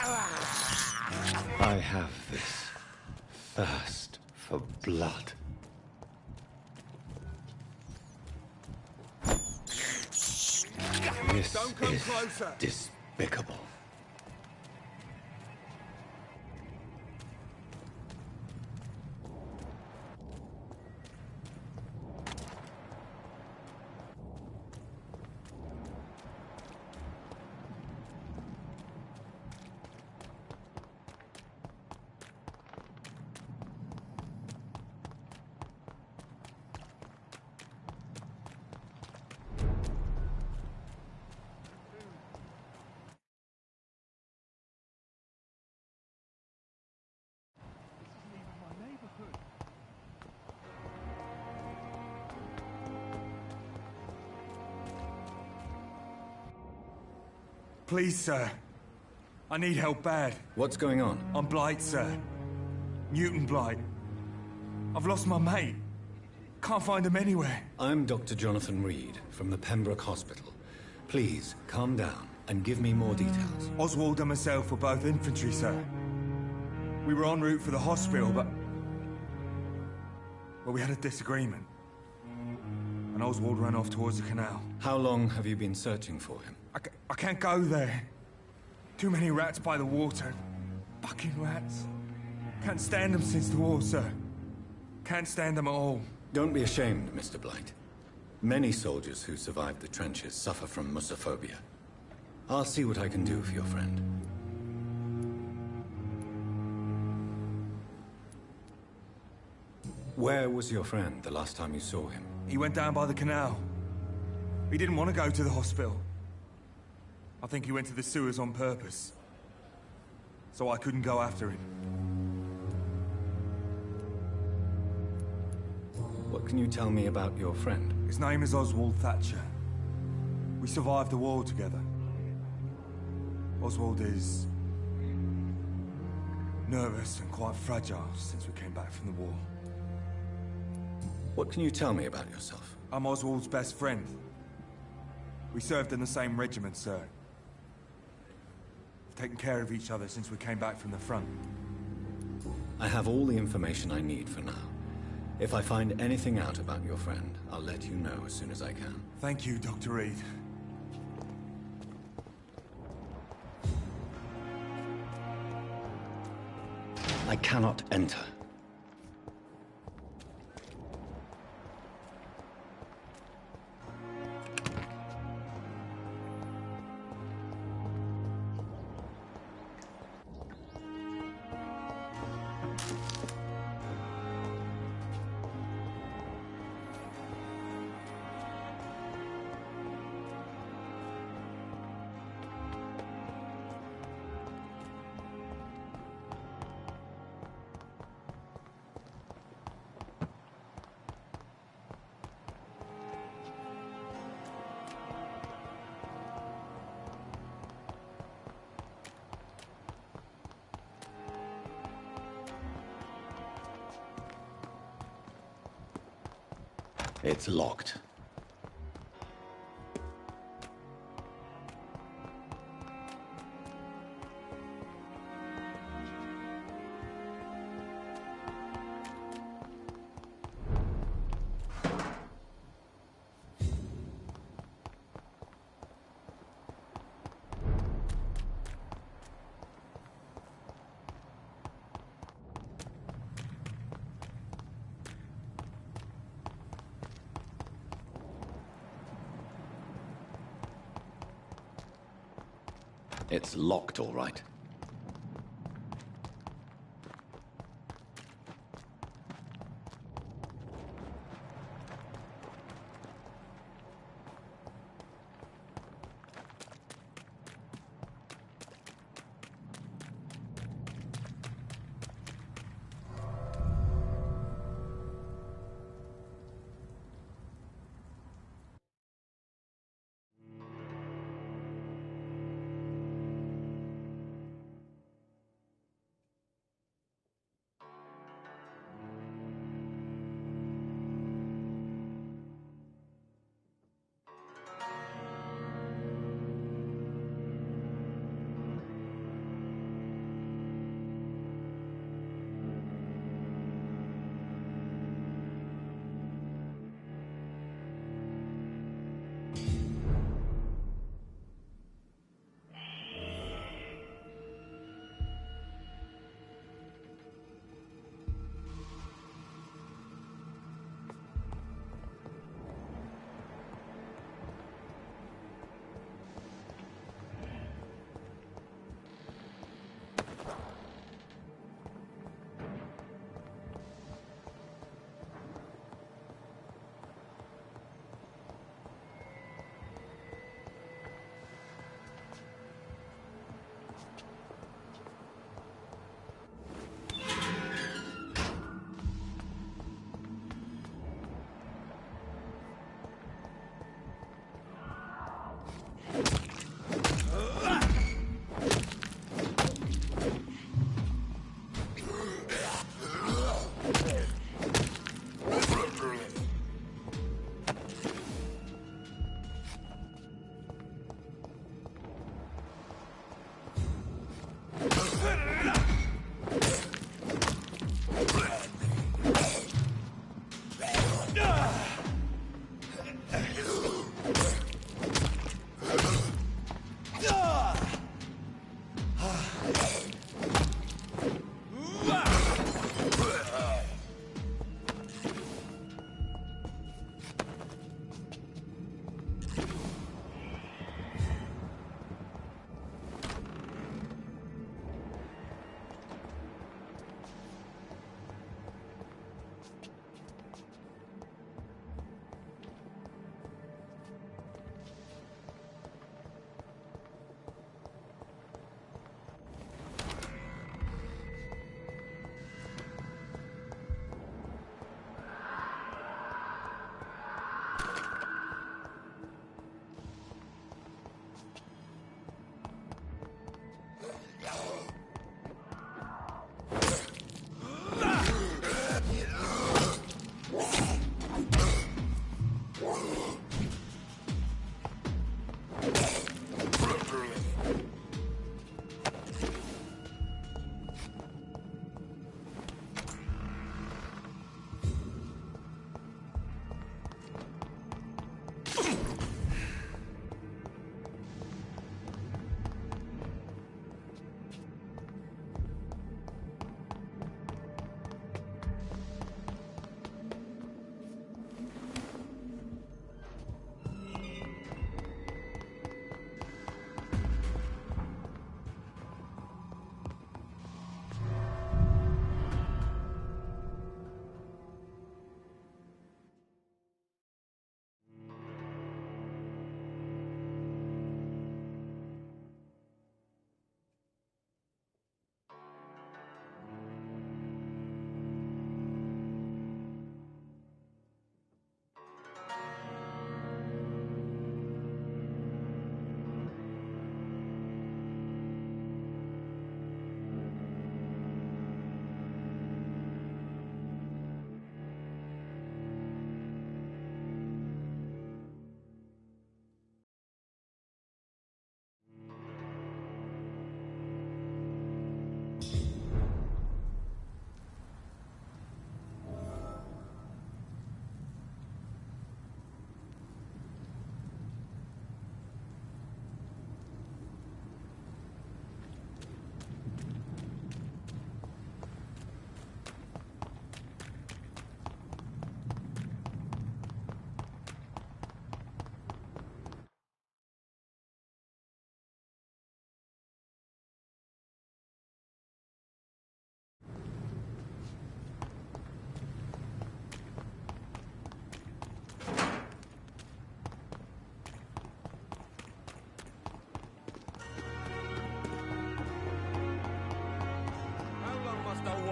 I have this thirst for blood. This Don't come is closer. despicable. Please, sir. I need help bad. What's going on? I'm Blight, sir. Newton Blight. I've lost my mate. Can't find him anywhere. I'm Dr. Jonathan Reed from the Pembroke Hospital. Please, calm down and give me more details. Oswald and myself were both infantry, sir. We were en route for the hospital, but... well, we had a disagreement. And Oswald ran off towards the canal. How long have you been searching for him? I can't go there. Too many rats by the water. Fucking rats. Can't stand them since the war, sir. Can't stand them at all. Don't be ashamed, Mr. Blight. Many soldiers who survived the trenches suffer from musophobia. I'll see what I can do for your friend. Where was your friend the last time you saw him? He went down by the canal. He didn't want to go to the hospital. I think he went to the sewers on purpose. So I couldn't go after him. What can you tell me about your friend? His name is Oswald Thatcher. We survived the war together. Oswald is... nervous and quite fragile since we came back from the war. What can you tell me about yourself? I'm Oswald's best friend. We served in the same regiment, sir. We've taken care of each other since we came back from the front. I have all the information I need for now. If I find anything out about your friend, I'll let you know as soon as I can. Thank you, Dr. Reed. I cannot enter. It's locked. It's locked, all right.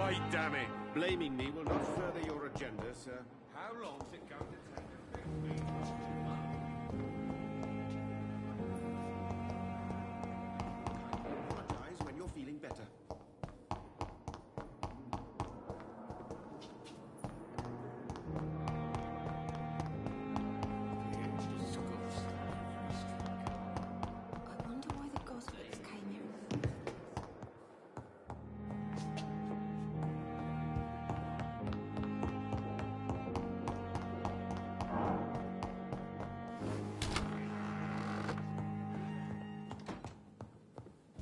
right, damn it! Blaming me will not further your agenda, sir. How long's it going to take to fix me? Apologize when you're feeling better. I wonder why the Goswicks came here.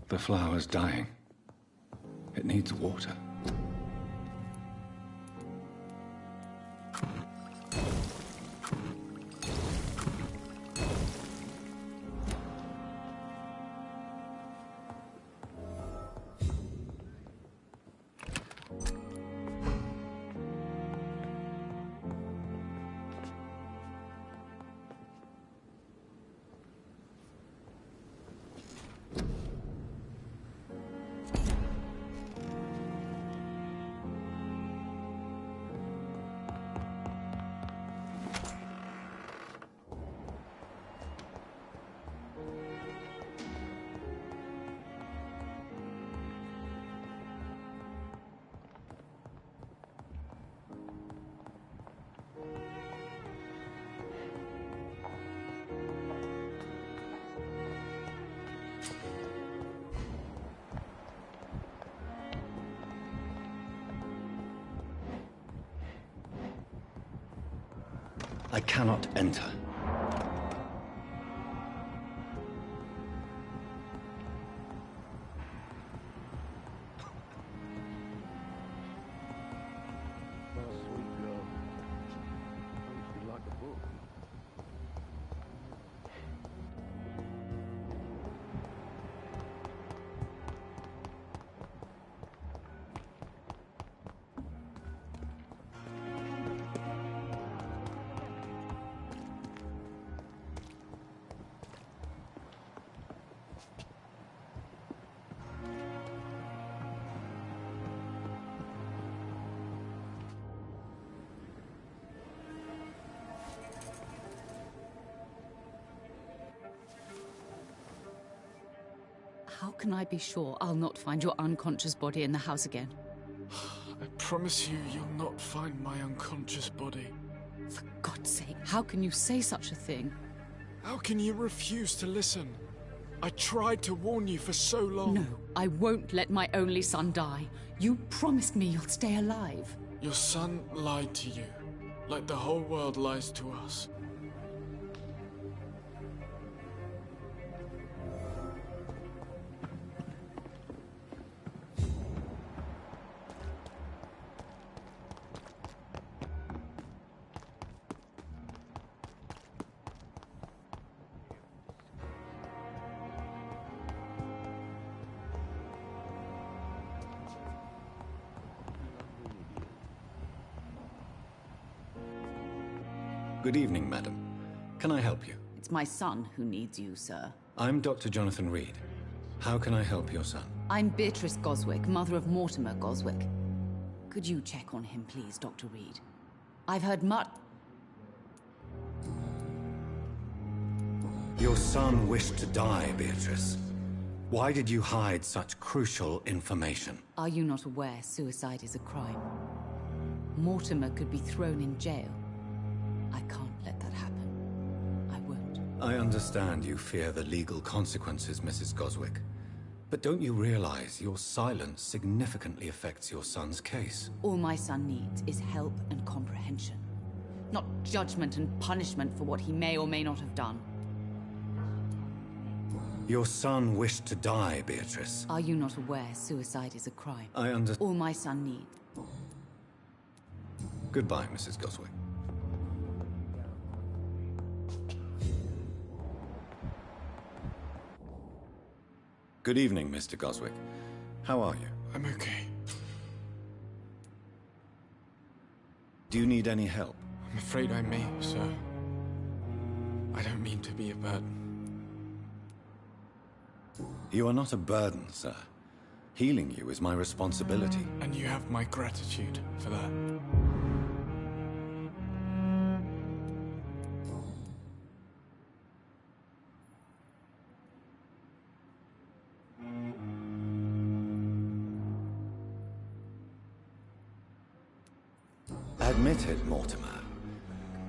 The flower's dying. It needs water. I cannot enter. Sweet girl. Makes me like a book. How can I be sure I'll not find your unconscious body in the house again? I promise you, you'll not find my unconscious body. For God's sake, how can you say such a thing? How can you refuse to listen? I tried to warn you for so long. No, I won't let my only son die. You promised me you'll stay alive. Your son lied to you, like the whole world lies to us. Good evening, madam. Can I help you? It's my son who needs you, sir. I'm Dr. Jonathan Reed. How can I help your son? I'm Beatrice Goswick, mother of Mortimer Goswick. Could you check on him, please, Dr. Reed? I've heard much... Your son wished to die, Beatrice. Why did you hide such crucial information? Are you not aware suicide is a crime? Mortimer could be thrown in jail. I can't let that happen. I won't. I understand you fear the legal consequences, Mrs. Goswick. But don't you realize your silence significantly affects your son's case? All my son needs is help and comprehension. Not judgment and punishment for what he may or may not have done. Your son wished to die, Beatrice. Are you not aware suicide is a crime? I understand. All my son needs. Goodbye, Mrs. Goswick. Good evening, Mr. Goswick. How are you? I'm okay. Do you need any help? I'm afraid I may, sir. I don't mean to be a burden. You are not a burden, sir. Healing you is my responsibility. And you have my gratitude for that. Admit it, Mortimer.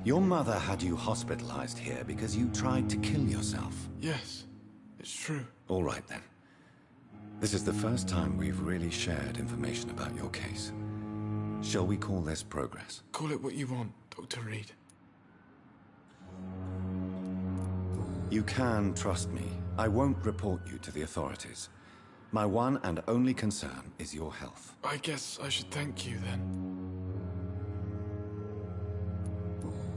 Your mother had you hospitalized here because you tried to kill yourself. Yes, it's true. All right, then. This is the first time we've really shared information about your case. Shall we call this progress? Call it what you want, Dr. Reed. You can trust me. I won't report you to the authorities. My one and only concern is your health. I guess I should thank you, then.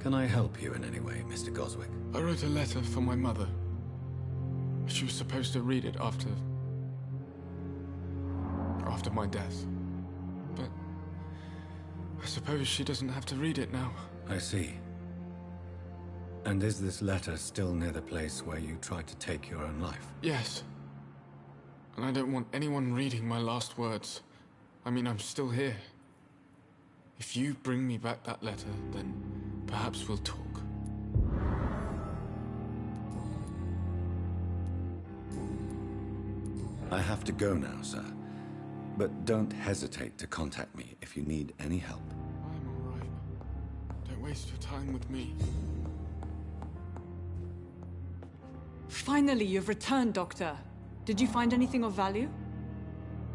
Can I help you in any way, Mr. Goswick? I wrote a letter for my mother. She was supposed to read it after my death. But I suppose she doesn't have to read it now. I see. And is this letter still near the place where you tried to take your own life? Yes. And I don't want anyone reading my last words. I mean, I'm still here. If you bring me back that letter, then perhaps we'll talk. I have to go now, sir. But don't hesitate to contact me if you need any help. I'm all right. Don't waste your time with me. Finally, you've returned, Doctor. Did you find anything of value?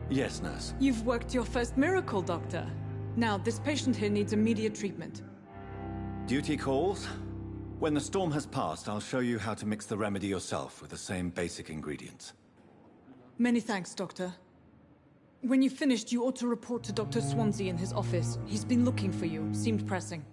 Yes, nurse. You've worked your first miracle, Doctor. Now, this patient here needs immediate treatment. Duty calls. When the storm has passed, I'll show you how to mix the remedy yourself with the same basic ingredients. Many thanks, Doctor. When you've finished, you ought to report to Dr. Swansea in his office. He's been looking for you. Seemed pressing.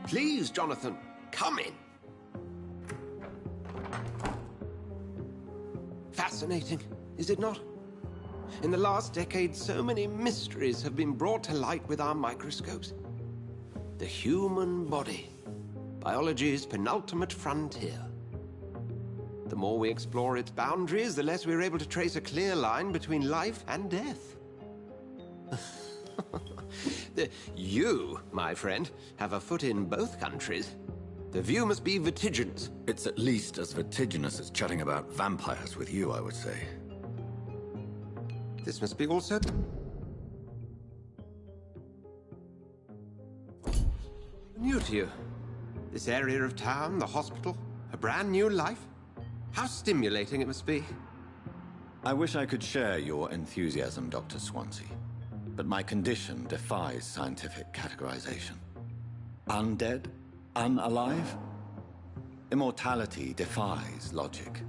Please, Jonathan, come in. Fascinating, is it not? In the last decade, so many mysteries have been brought to light with our microscopes. The human body, biology's penultimate frontier. The more we explore its boundaries, the less we're able to trace a clear line between life and death. You, my friend, have a foot in both countries. The view must be vertiginous. It's at least as vertiginous as chatting about vampires with you, I would say. This must be also new to you. This area of town, the hospital, a brand new life. How stimulating it must be. I wish I could share your enthusiasm, Dr. Swansea. But my condition defies scientific categorization. Undead? Unalive? Immortality defies logic.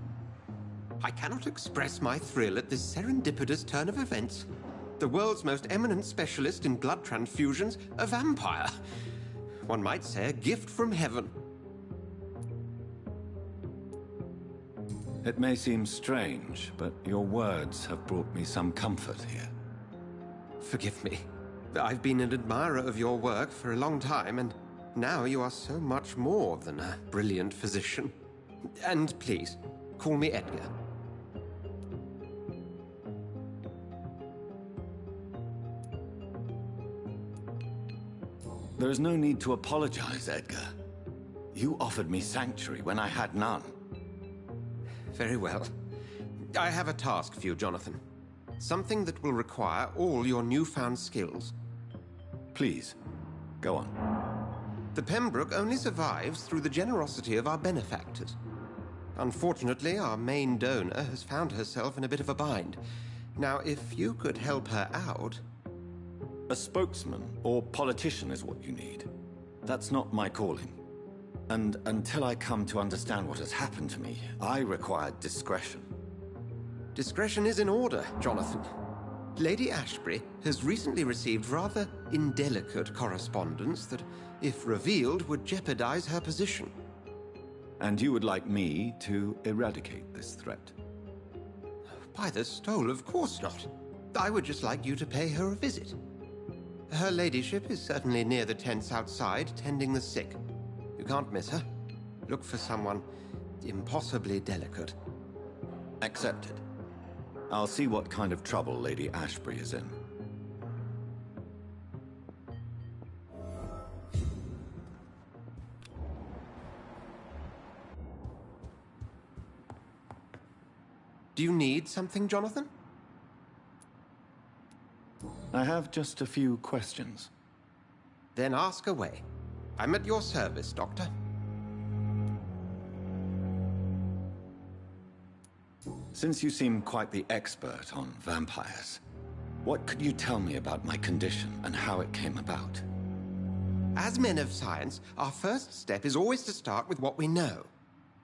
I cannot express my thrill at this serendipitous turn of events. The world's most eminent specialist in blood transfusions, a vampire. One might say a gift from heaven. It may seem strange, but your words have brought me some comfort here. Forgive me. I've been an admirer of your work for a long time, and now you are so much more than a brilliant physician. And please, call me Edgar. There is no need to apologize, Edgar. You offered me sanctuary when I had none. Very well. I have a task for you, Jonathan. Something that will require all your newfound skills. Please, go on. The Pembroke only survives through the generosity of our benefactors. Unfortunately, our main donor has found herself in a bit of a bind. Now, if you could help her out... A spokesman or politician is what you need. That's not my calling. And until I come to understand what has happened to me, I require discretion. Discretion is in order, Jonathan. Lady Ashbury has recently received rather indelicate correspondence that, if revealed, would jeopardize her position. And you would like me to eradicate this threat? By the stole, of course not. I would just like you to pay her a visit. Her ladyship is certainly near the tents outside, tending the sick. You can't miss her. Look for someone impossibly delicate. Accepted. I'll see what kind of trouble Lady Ashbury is in. Do you need something, Jonathan? I have just a few questions. Then ask away. I'm at your service, Doctor. Since you seem quite the expert on vampires, what could you tell me about my condition and how it came about? As men of science, our first step is always to start with what we know.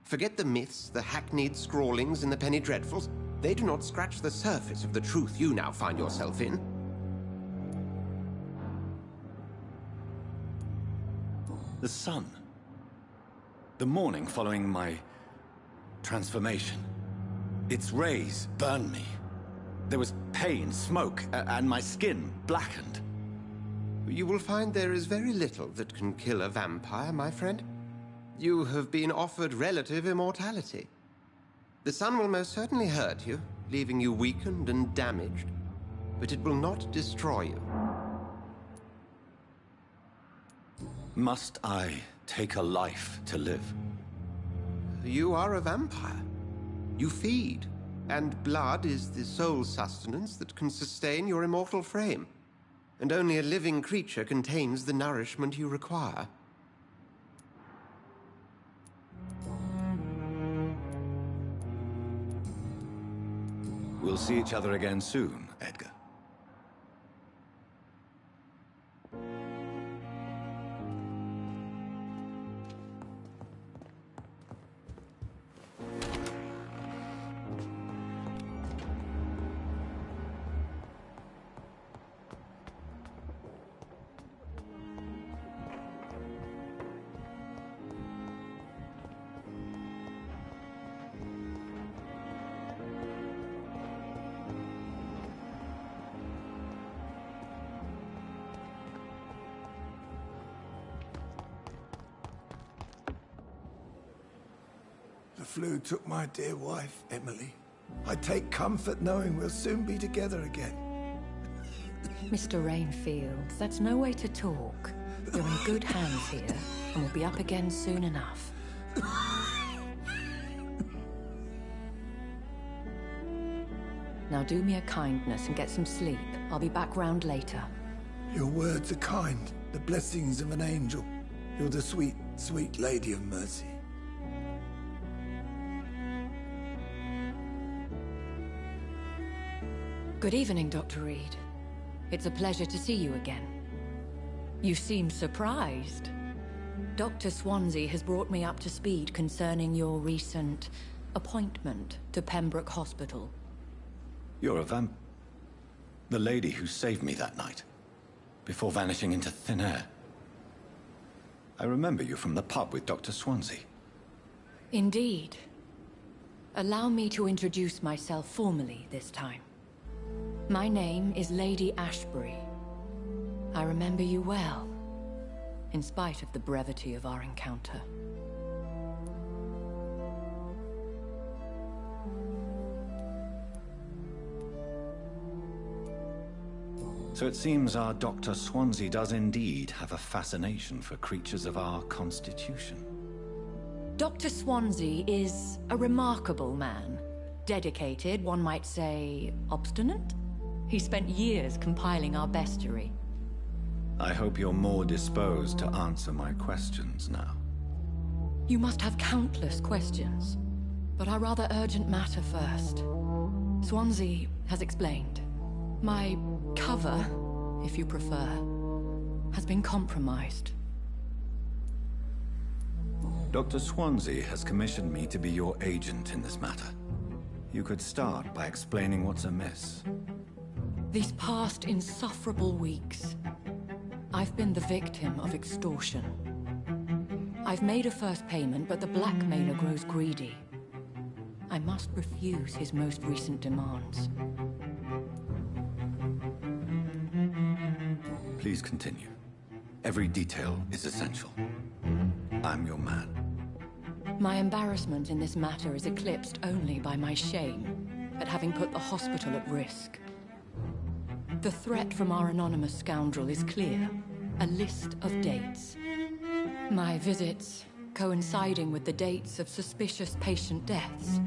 Forget the myths, the hackneyed scrawlings in the Penny Dreadfuls. They do not scratch the surface of the truth you now find yourself in. The sun. The morning following my transformation. Its rays burned me. There was pain, smoke, and my skin blackened. You will find there is very little that can kill a vampire, my friend. You have been offered relative immortality. The sun will most certainly hurt you, leaving you weakened and damaged, but it will not destroy you. Must I take a life to live? You are a vampire. You feed, and blood is the sole sustenance that can sustain your immortal frame. And only a living creature contains the nourishment you require. We'll see each other again soon, Edgar. The flu took my dear wife, Emily. I take comfort knowing we'll soon be together again. Mr. Rainfield, that's no way to talk. You're in good hands here, and we'll be up again soon enough. Now do me a kindness and get some sleep. I'll be back round later. Your words are kind, the blessings of an angel. You're the sweet, sweet Lady of Mercy. Good evening, Dr. Reed. It's a pleasure to see you again. You seem surprised. Dr. Swansea has brought me up to speed concerning your recent appointment to Pembroke Hospital. You're a the lady who saved me that night, before vanishing into thin air. I remember you from the pub with Dr. Swansea. Indeed. Allow me to introduce myself formally this time. My name is Lady Ashbury. I remember you well, in spite of the brevity of our encounter. So it seems our Dr. Swansea does indeed have a fascination for creatures of our constitution. Dr. Swansea is a remarkable man. Dedicated, one might say, obstinate? He spent years compiling our bestiary. I hope you're more disposed to answer my questions now. You must have countless questions, but our rather urgent matter first. Swansea has explained. My cover, if you prefer, has been compromised. Dr. Swansea has commissioned me to be your agent in this matter. You could start by explaining what's amiss. These past insufferable weeks, I've been the victim of extortion. I've made a first payment, but the blackmailer grows greedy. I must refuse his most recent demands. Please continue. Every detail is essential. I'm your man. My embarrassment in this matter is eclipsed only by my shame at having put the hospital at risk. The threat from our anonymous scoundrel is clear. A list of dates. My visits coinciding with the dates of suspicious patient deaths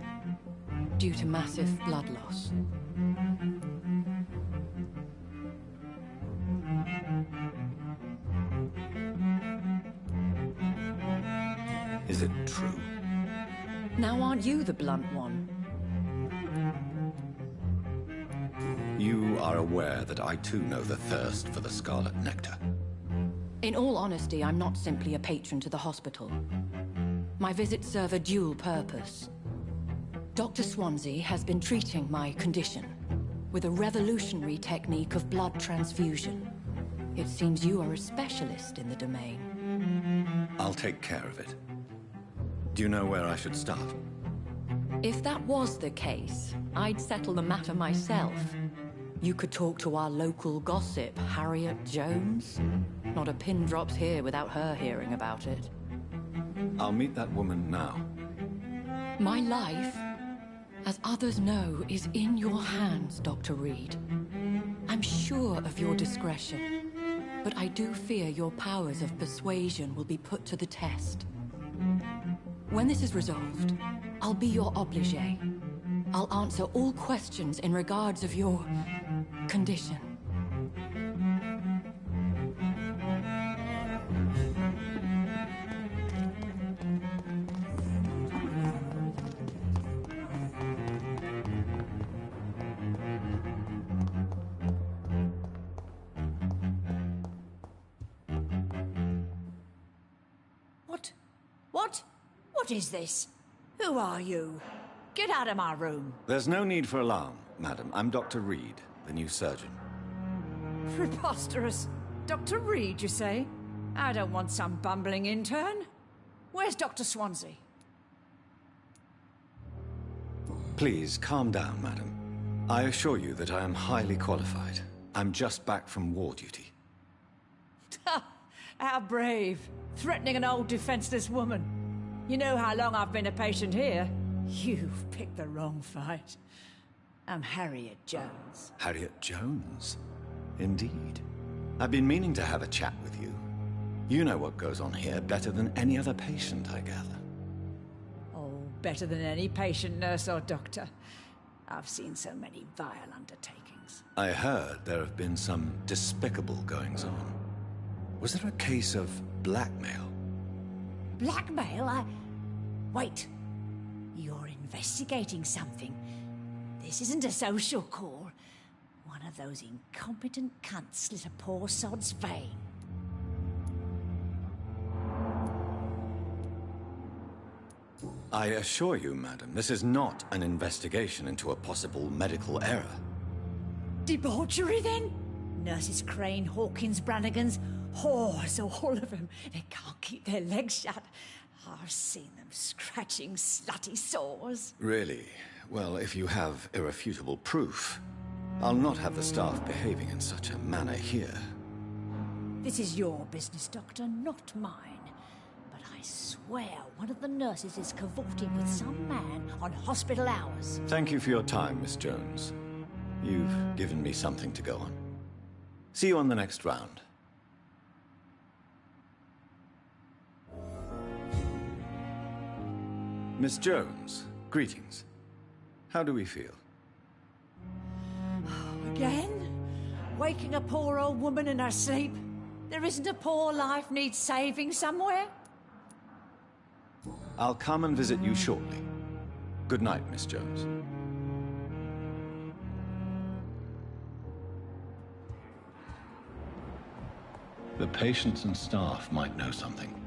due to massive blood loss. Is it true? Now aren't you the blunt one? You are aware that I too know the thirst for the scarlet nectar. In all honesty, I'm not simply a patron to the hospital. My visits serve a dual purpose. Dr. Swansea has been treating my condition with a revolutionary technique of blood transfusion. It seems you are a specialist in the domain. I'll take care of it. Do you know where I should start? If that was the case, I'd settle the matter myself. You could talk to our local gossip, Harriet Jones. Not a pin drops here without her hearing about it. I'll meet that woman now. My life, as others know, is in your hands, Dr. Reed. I'm sure of your discretion, but I do fear your powers of persuasion will be put to the test. When this is resolved, I'll be your obligé. I'll answer all questions in regards of your condition. What is this? Who are you? Get out of my room. There's no need for alarm, madam. I'm Dr. Reed, the new surgeon. Preposterous. Dr. Reed, you say? I don't want some bumbling intern. Where's Dr. Swansea? Please, calm down, madam. I assure you that I am highly qualified. I'm just back from war duty. How brave. Threatening an old defenseless woman. You know how long I've been a patient here? You've picked the wrong fight. I'm Harriet Jones. Harriet Jones? Indeed. I've been meaning to have a chat with you. You know what goes on here better than any other patient, I gather. Oh, better than any patient, nurse or doctor. I've seen so many vile undertakings. I heard there have been some despicable goings-on. Was there a case of blackmail? Blackmail? Wait. You're investigating something. This isn't a social call. One of those incompetent cunts slit a poor sod's vein. I assure you, madam, this is not an investigation into a possible medical error. Debauchery, then? Nurses Crane, Hawkins, Brannigans, whores, all of them. They can't keep their legs shut. I've seen them scratching slutty sores. Really? Well, if you have irrefutable proof, I'll not have the staff behaving in such a manner here. This is your business, Doctor, not mine. But I swear one of the nurses is cavorting with some man on hospital hours. Thank you for your time, Miss Jones. You've given me something to go on. See you on the next round. Miss Jones, greetings. How do we feel? Again? Waking a poor old woman in her sleep? There isn't a poor life needs saving somewhere? I'll come and visit you shortly. Good night, Miss Jones. The patients and staff might know something.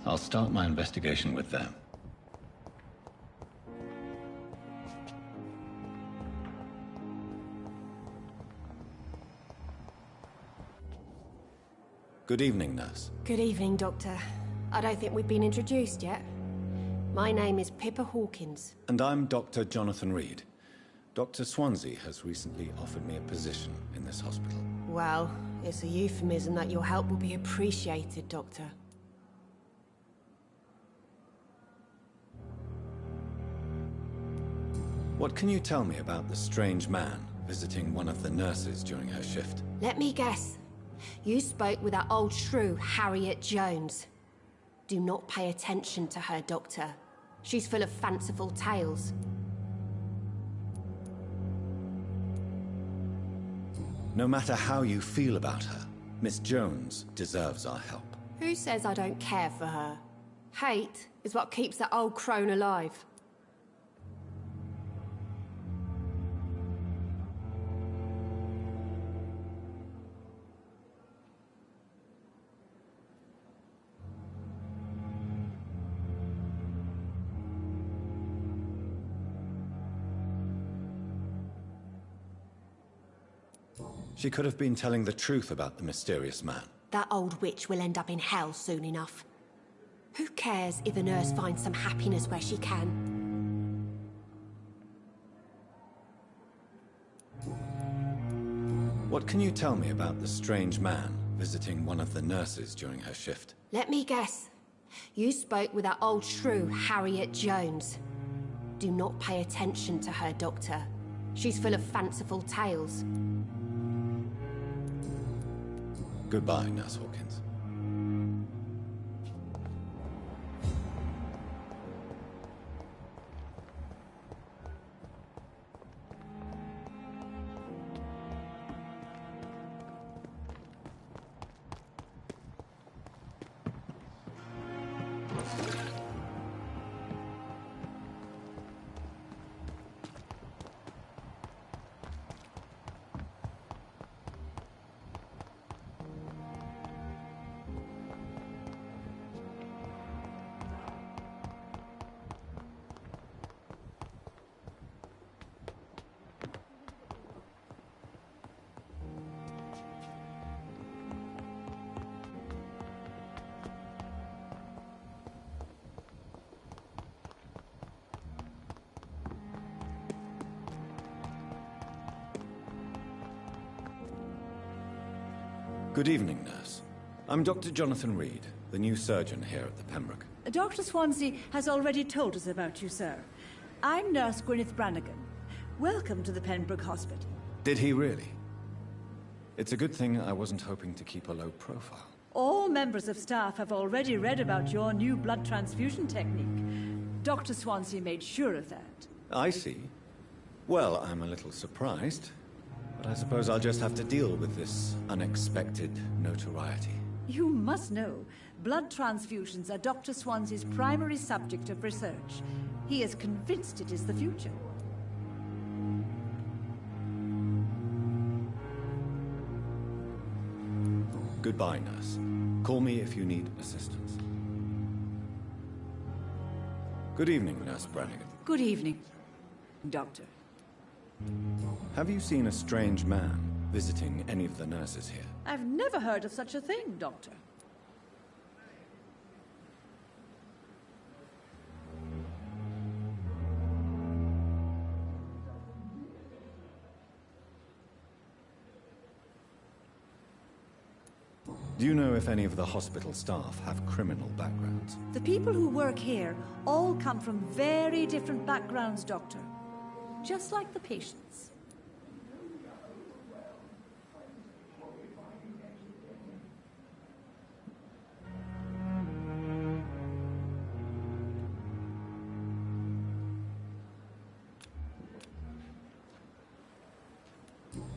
I'll start my investigation with them. Good evening, nurse. Good evening, Doctor. I don't think we've been introduced yet. My name is Pippa Hawkins. And I'm Dr. Jonathan Reed. Dr. Swansea has recently offered me a position in this hospital. Well, it's a euphemism that your help will be appreciated, Doctor. What can you tell me about the strange man visiting one of the nurses during her shift? Let me guess. You spoke with that old shrew, Harriet Jones. Do not pay attention to her, Doctor. She's full of fanciful tales. No matter how you feel about her, Miss Jones deserves our help. Who says I don't care for her? Hate is what keeps that old crone alive. She could have been telling the truth about the mysterious man. That old witch will end up in hell soon enough. Who cares if a nurse finds some happiness where she can? What can you tell me about the strange man visiting one of the nurses during her shift? Let me guess. You spoke with that old shrew, Harriet Jones. Do not pay attention to her, Doctor. She's full of fanciful tales. Goodbye, Nurse Hawkins. Good evening, nurse. I'm Dr. Jonathan Reed, the new surgeon here at the Pembroke. Dr. Swansea has already told us about you, sir. I'm Nurse Gwyneth Brannigan. Welcome to the Pembroke Hospital. Did he really? It's a good thing I wasn't hoping to keep a low profile. All members of staff have already read about your new blood transfusion technique. Dr. Swansea made sure of that. I see. Well, I'm a little surprised, but I suppose I'll just have to deal with this unexpected notoriety. You must know, blood transfusions are Dr. Swansea's primary subject of research. He is convinced it is the future. Goodbye, nurse. Call me if you need assistance. Good evening, Nurse Brannigan. Good evening, Doctor. Have you seen a strange man visiting any of the nurses here? I've never heard of such a thing, Doctor. Do you know if any of the hospital staff have criminal backgrounds? The people who work here all come from very different backgrounds, Doctor. Just like the patients.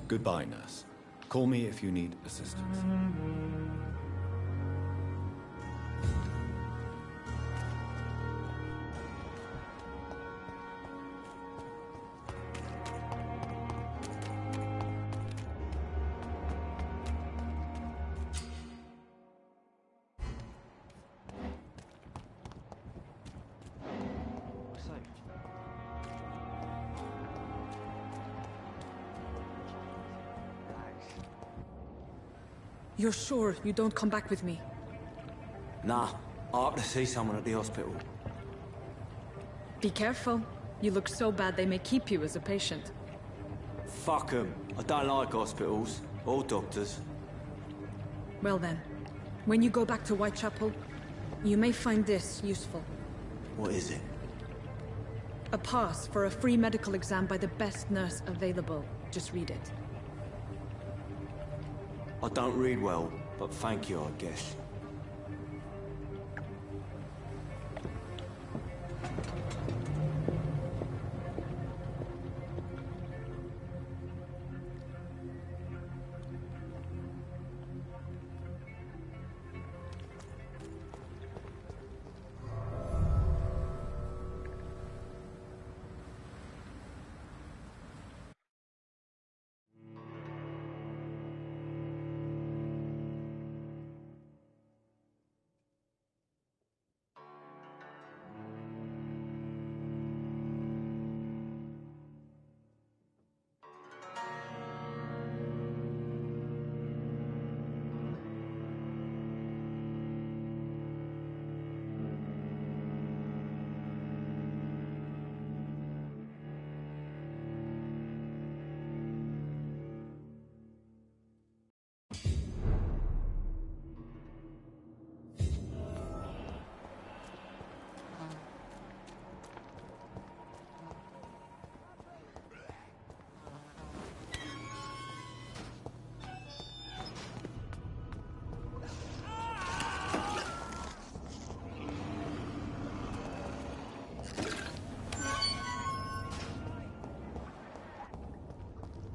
Goodbye, nurse. Call me if you need assistance. You're sure you don't come back with me? Nah, I have to see someone at the hospital. Be careful. You look so bad they may keep you as a patient. Fuck 'em. I don't like hospitals. Or doctors. Well then, when you go back to Whitechapel, you may find this useful. What is it? A pass for a free medical exam by the best nurse available. Just read it. I don't read well, but thank you, I guess.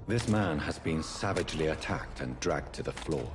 This man has been savagely attacked and dragged to the floor.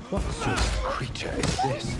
What sort of creature is this?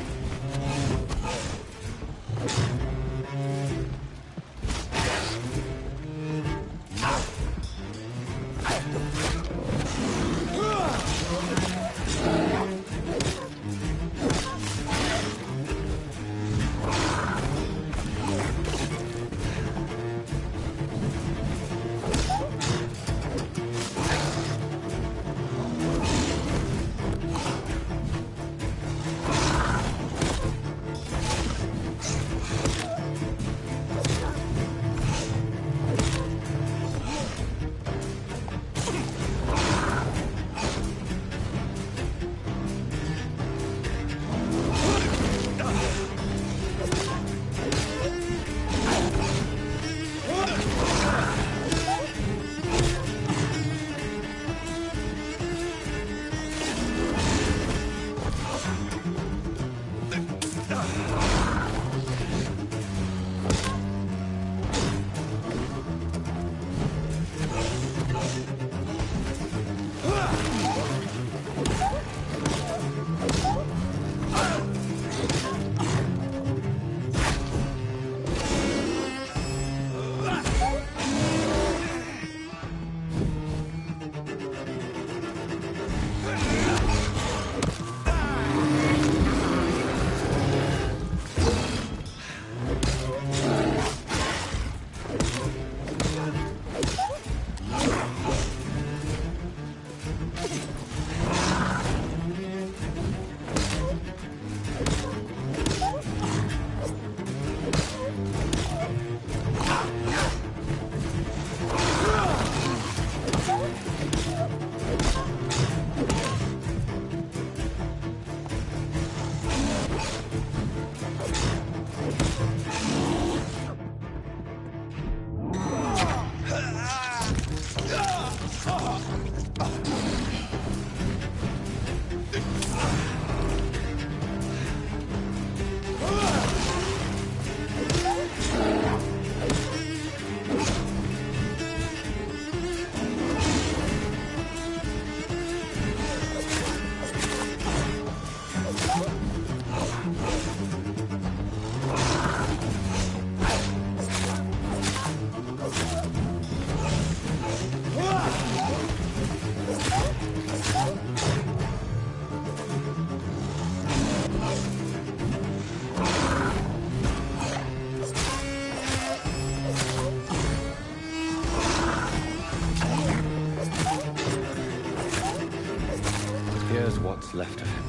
Here's what's left of him.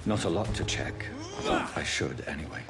Not a lot to check, but I should anyway.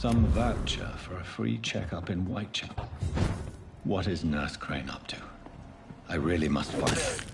Some voucher for a free checkup in Whitechapel. What is Nurse Crane up to? I really must find her.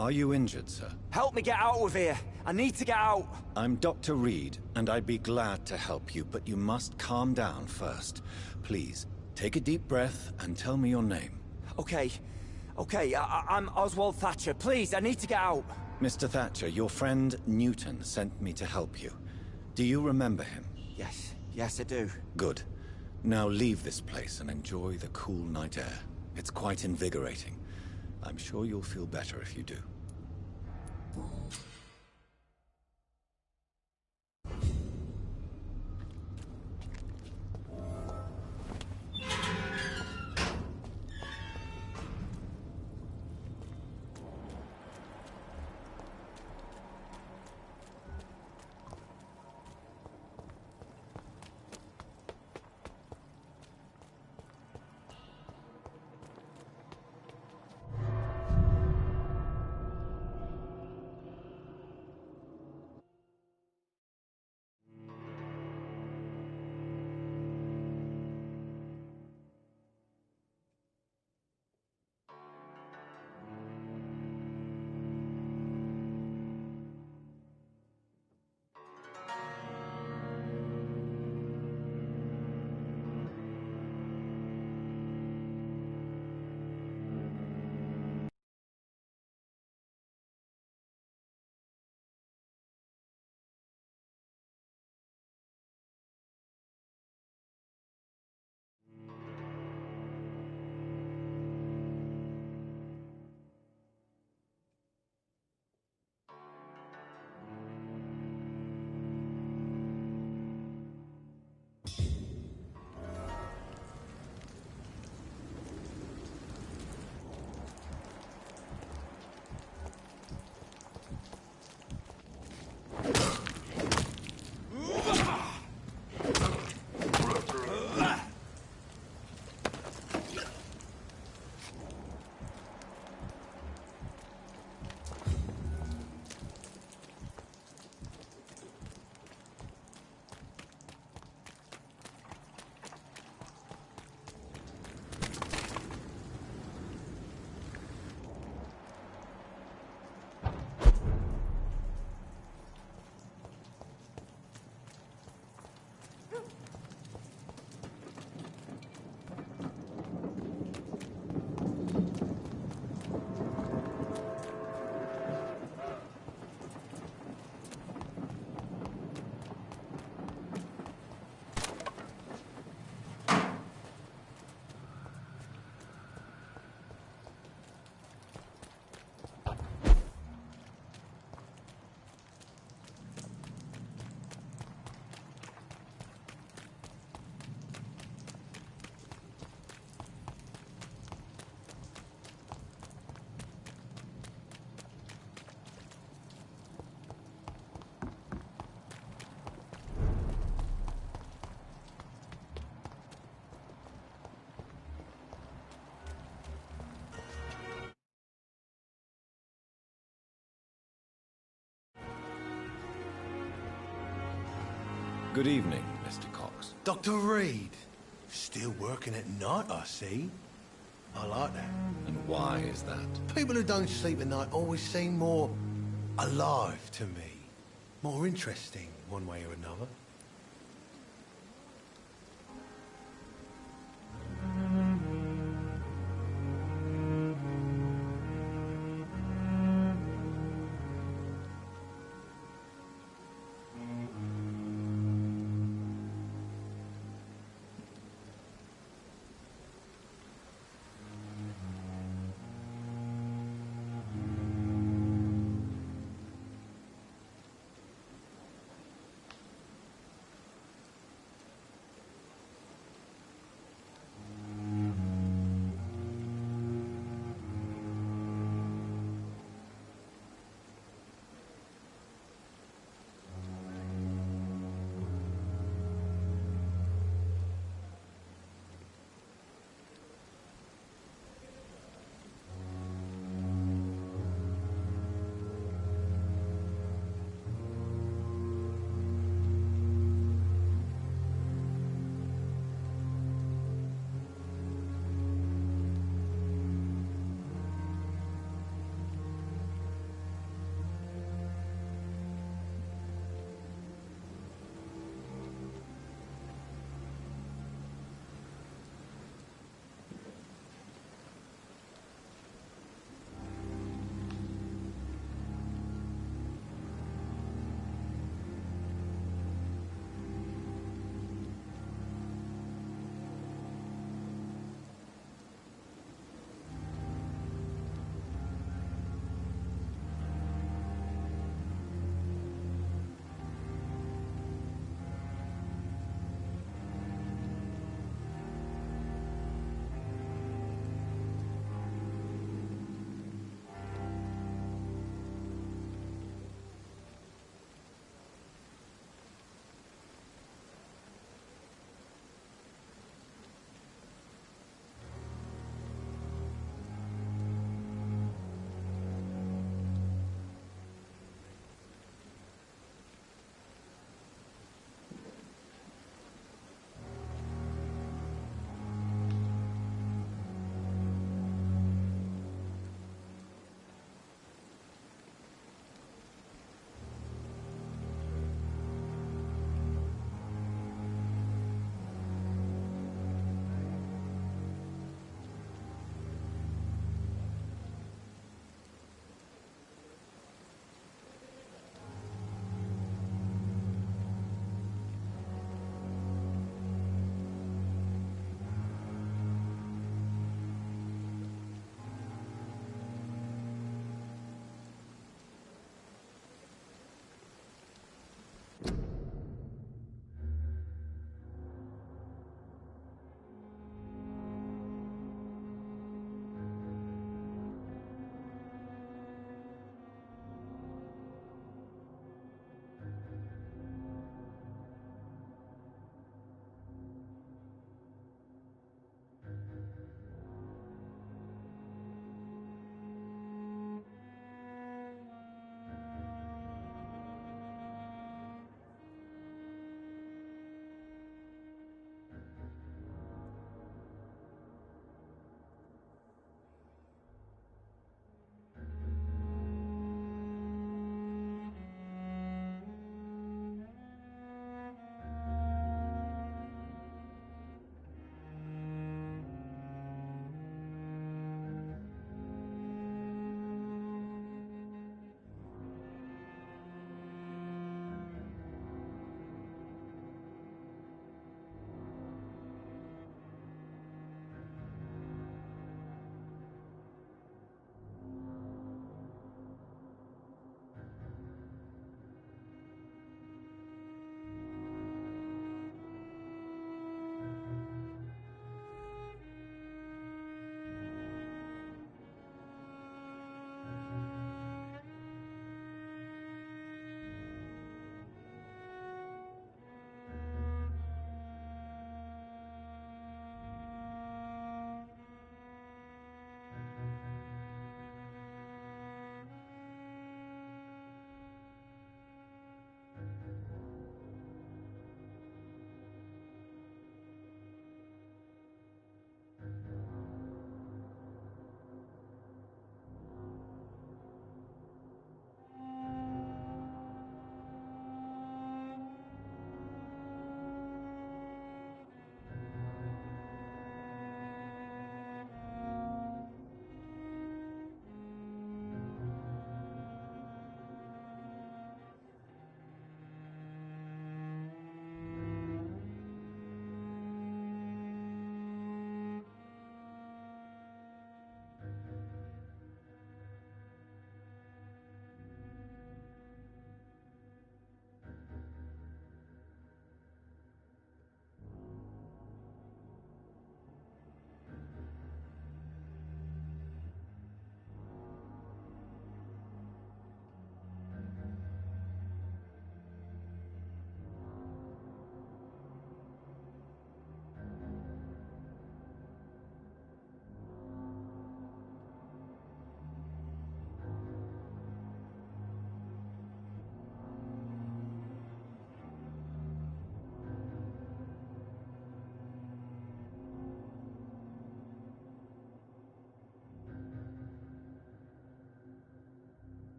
Are you injured, sir? Help me get out of here. I need to get out. I'm Dr. Reed, and I'd be glad to help you, but you must calm down first. Please, take a deep breath and tell me your name. Okay. I'm Oswald Thatcher. Please, I need to get out. Mr. Thatcher, your friend Newton sent me to help you. Do you remember him? Yes, I do. Good. Now leave this place and enjoy the cool night air. It's quite invigorating. I'm sure you'll feel better if you do. Good evening, Mr. Cox. Dr. Reed. Still working at night, I see. I like that. And why is that? People who don't sleep at night always seem more alive to me. More interesting, one way or another.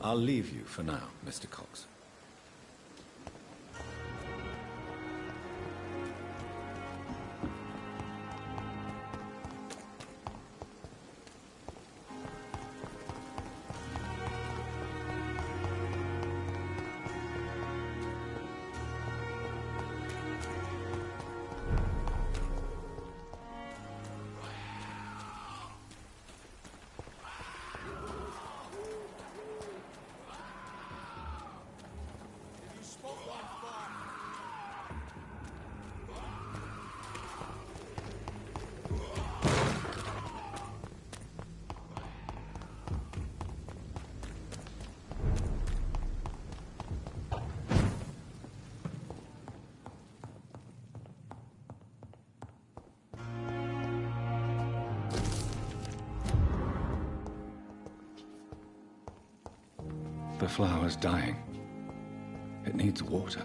I'll leave you for now, Mr. Cox. The flower's dying. It needs water.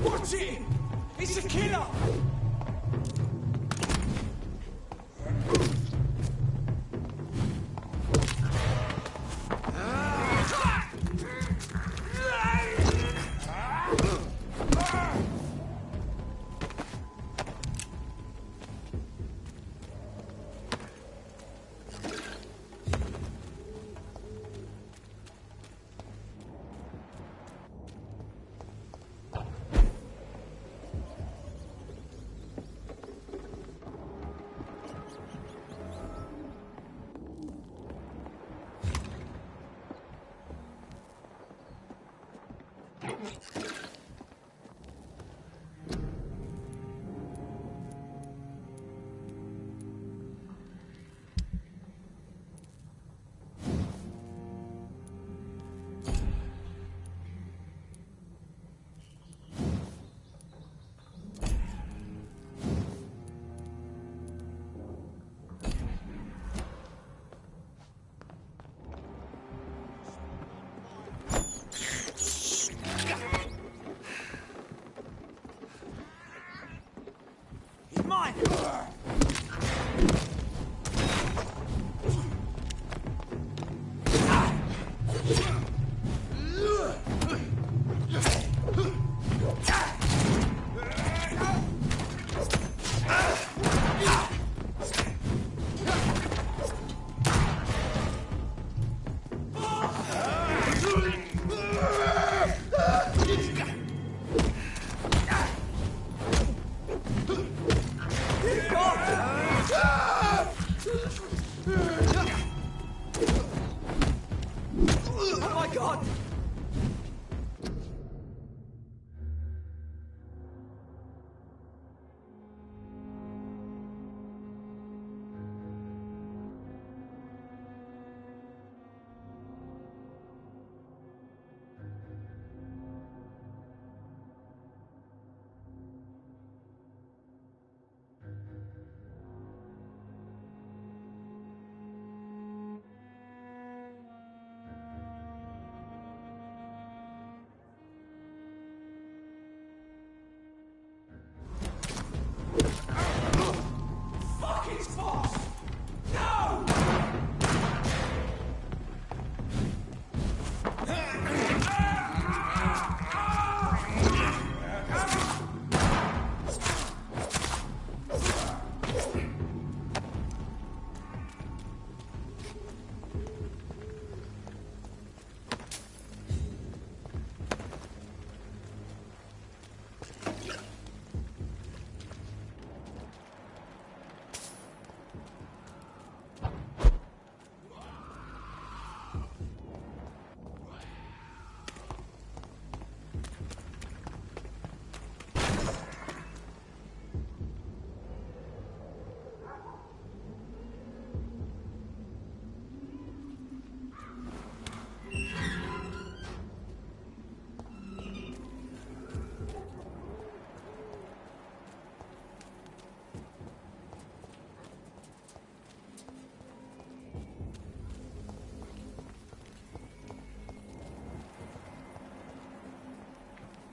Watch it! It's a killer!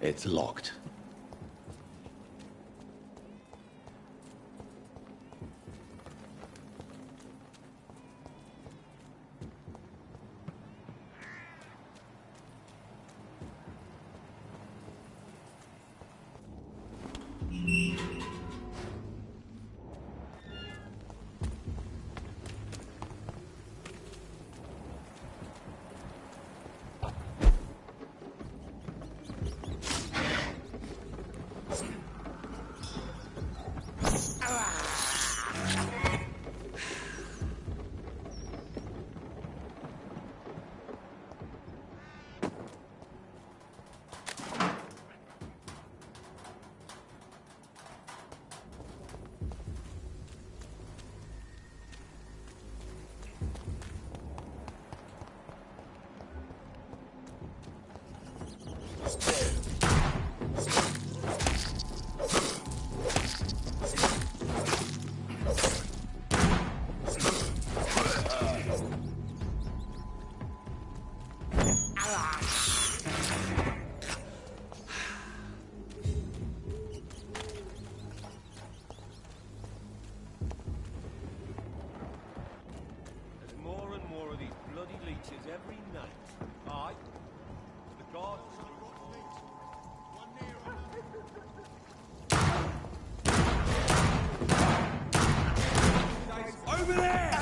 It's locked. more of these bloody leeches every night. Aye? The guards... Over there!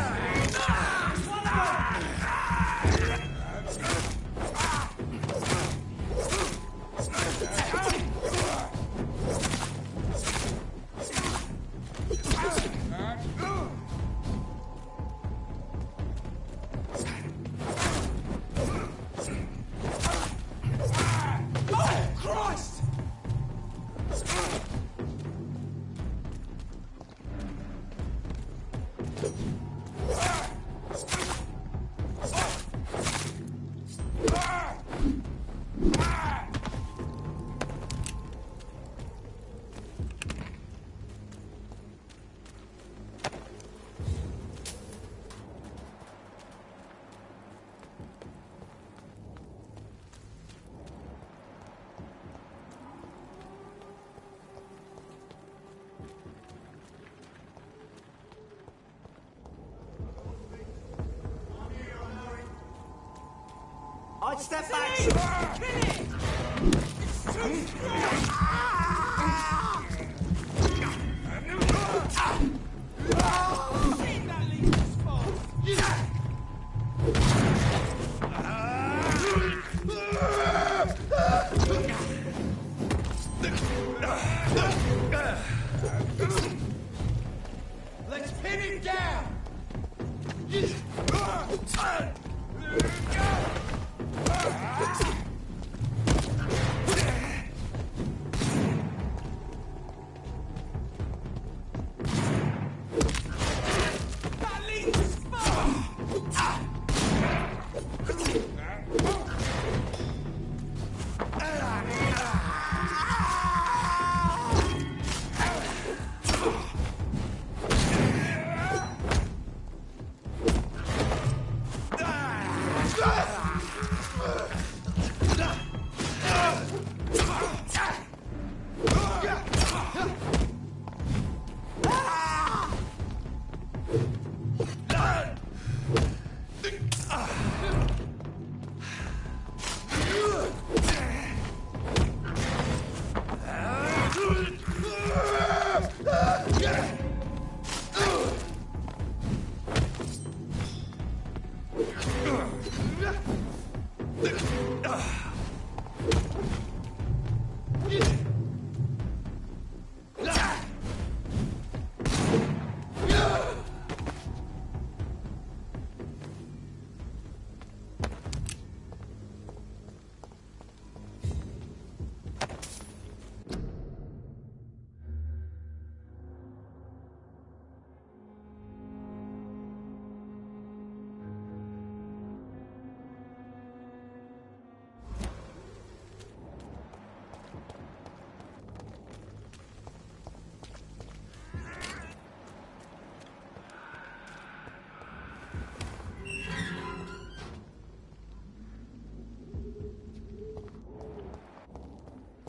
I'd step back. Let's pin it down!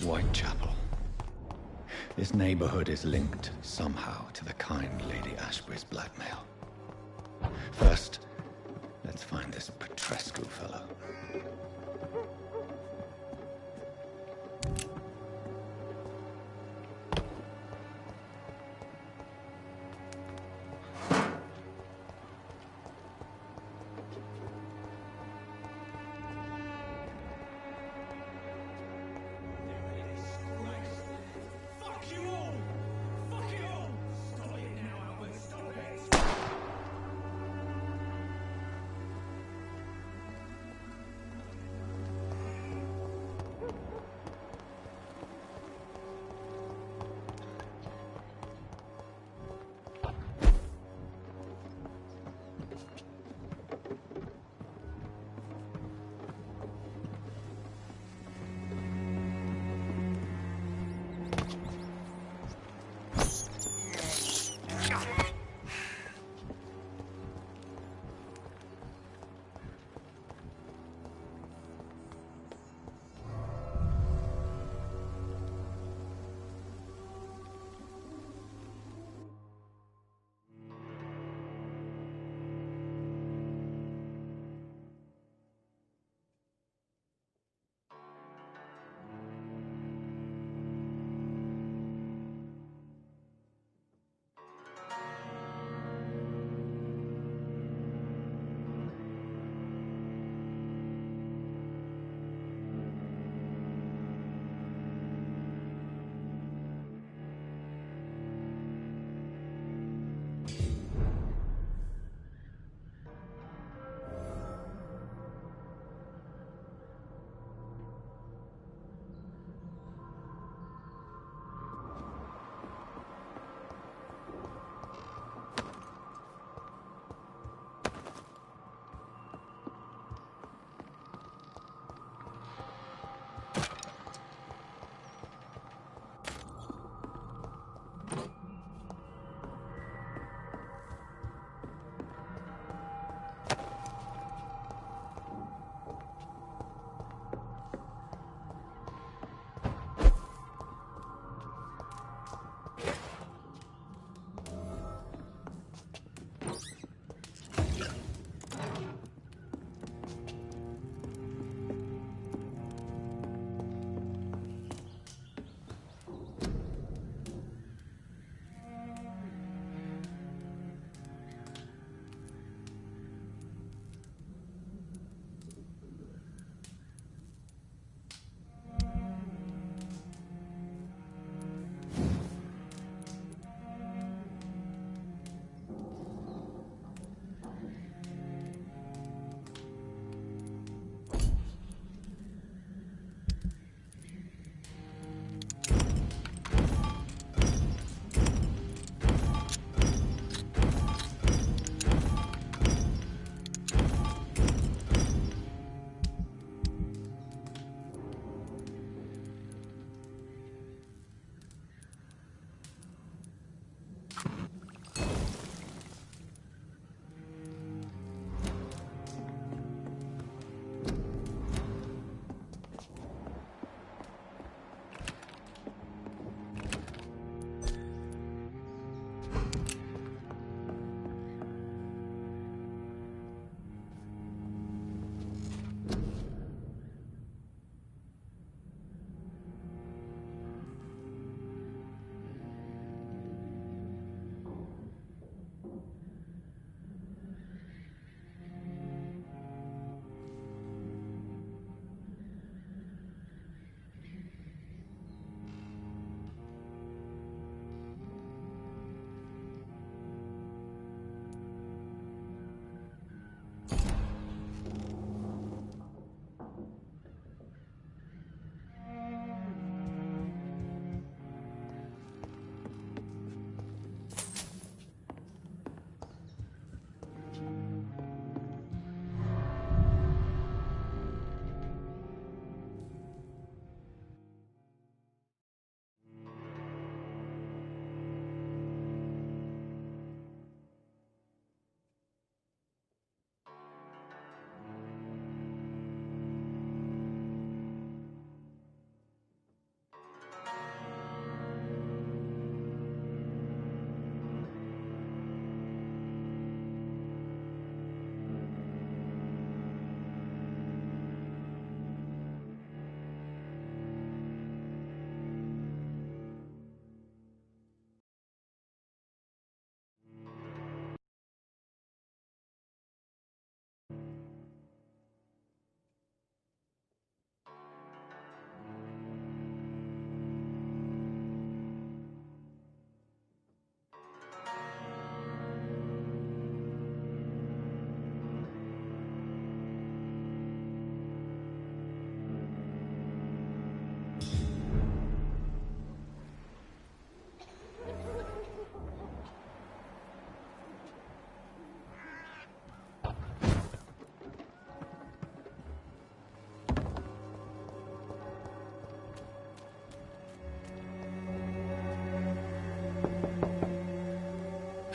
Whitechapel. This neighborhood is linked somehow to the kind Lady Ashbury's blackmail. First, let's find this Petrescu fellow.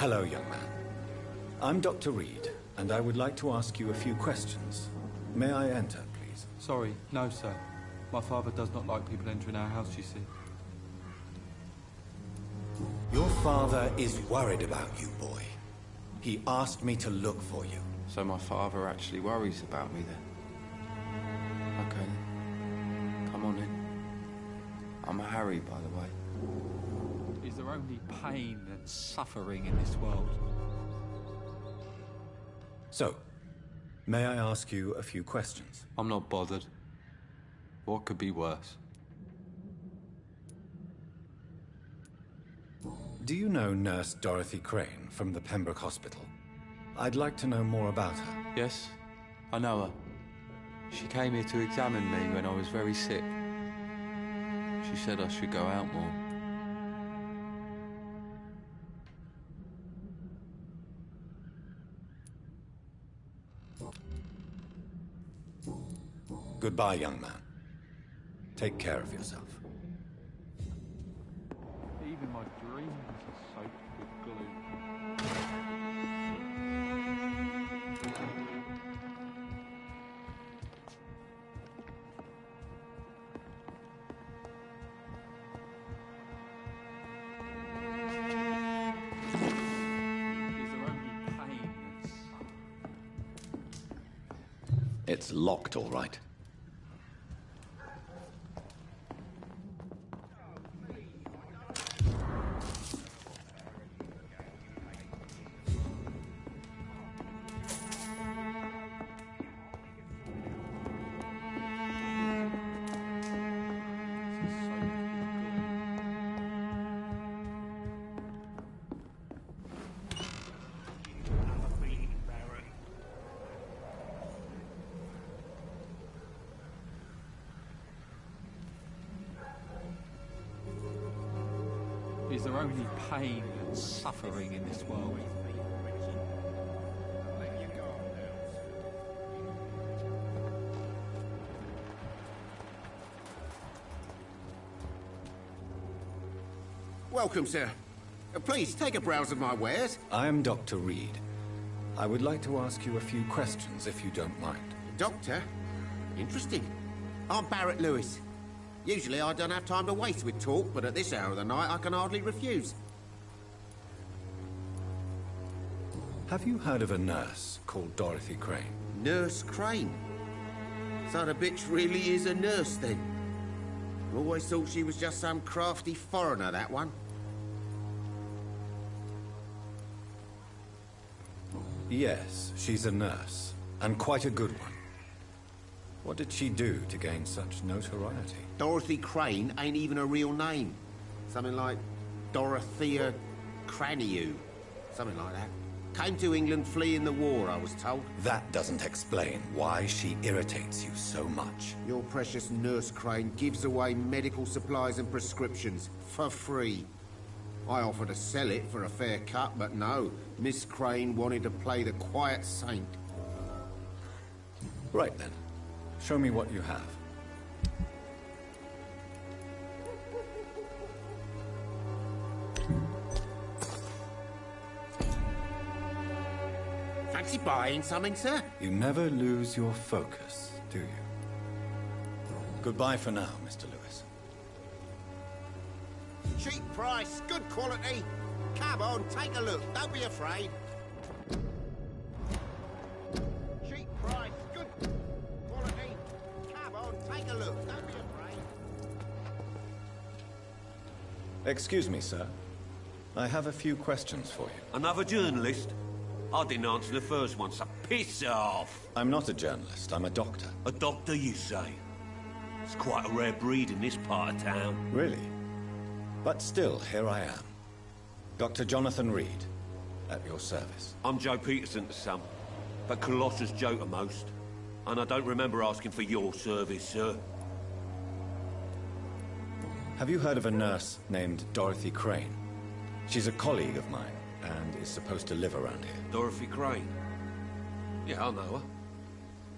Hello, young man. I'm Dr. Reed, and I would like to ask you a few questions. May I enter, please? Sorry, no, sir. My father does not like people entering our house, you see. Your father is worried about you, boy. He asked me to look for you. So my father actually worries about me then? Okay then. Come on in. I'm Harry, by the way. Is there only pain and suffering in this world? So, may I ask you a few questions? I'm not bothered. What could be worse? Do you know Nurse Dorothy Crane from the Pembroke Hospital? I'd like to know more about her. Yes, I know her. She came here to examine me when I was very sick. She said I should go out more. Goodbye, young man. Take care of yourself. Even my dreams are soaked with glue. It's locked, all right. Is there only pain and suffering in this world? Welcome, sir. Please, take a browse of my wares. I am Dr. Reed. I would like to ask you a few questions, if you don't mind. Doctor? Interesting. I'm Barrett Lewis. Usually I don't have time to waste with talk, but at this hour of the night I can hardly refuse. Have you heard of a nurse called Dorothy Crane? Nurse Crane? So the bitch really is a nurse, then? I always thought she was just some crafty foreigner, that one. Yes, she's a nurse, and quite a good one. What did she do to gain such notoriety? Dorothy Crane ain't even a real name. Something like Dorothea Craniu. Something like that. Came to England fleeing the war, I was told. That doesn't explain why she irritates you so much. Your precious Nurse Crane gives away medical supplies and prescriptions for free. I offered to sell it for a fair cut, but no. Miss Crane wanted to play the quiet saint. Right then. Show me what you have. Fancy buying something, sir? You never lose your focus, do you? Goodbye for now, Mr. Lewis. Cheap price, good quality. Come on, take a look. Don't be afraid. Cheap price, good quality. Come on, take a look. Don't be afraid. Excuse me, sir. I have a few questions for you. Another journalist? I didn't answer the first one, so piss off! I'm not a journalist, I'm a doctor. A doctor, you say? It's quite a rare breed in this part of town. Really? But still, here I am. Dr. Jonathan Reed, at your service. I'm Joe Peterson to some, but Colossus Joe to most. And I don't remember asking for your service, sir. Have you heard of a nurse named Dorothy Crane? She's a colleague of mine, and is supposed to live around here. Dorothy Crane? Yeah, I know her.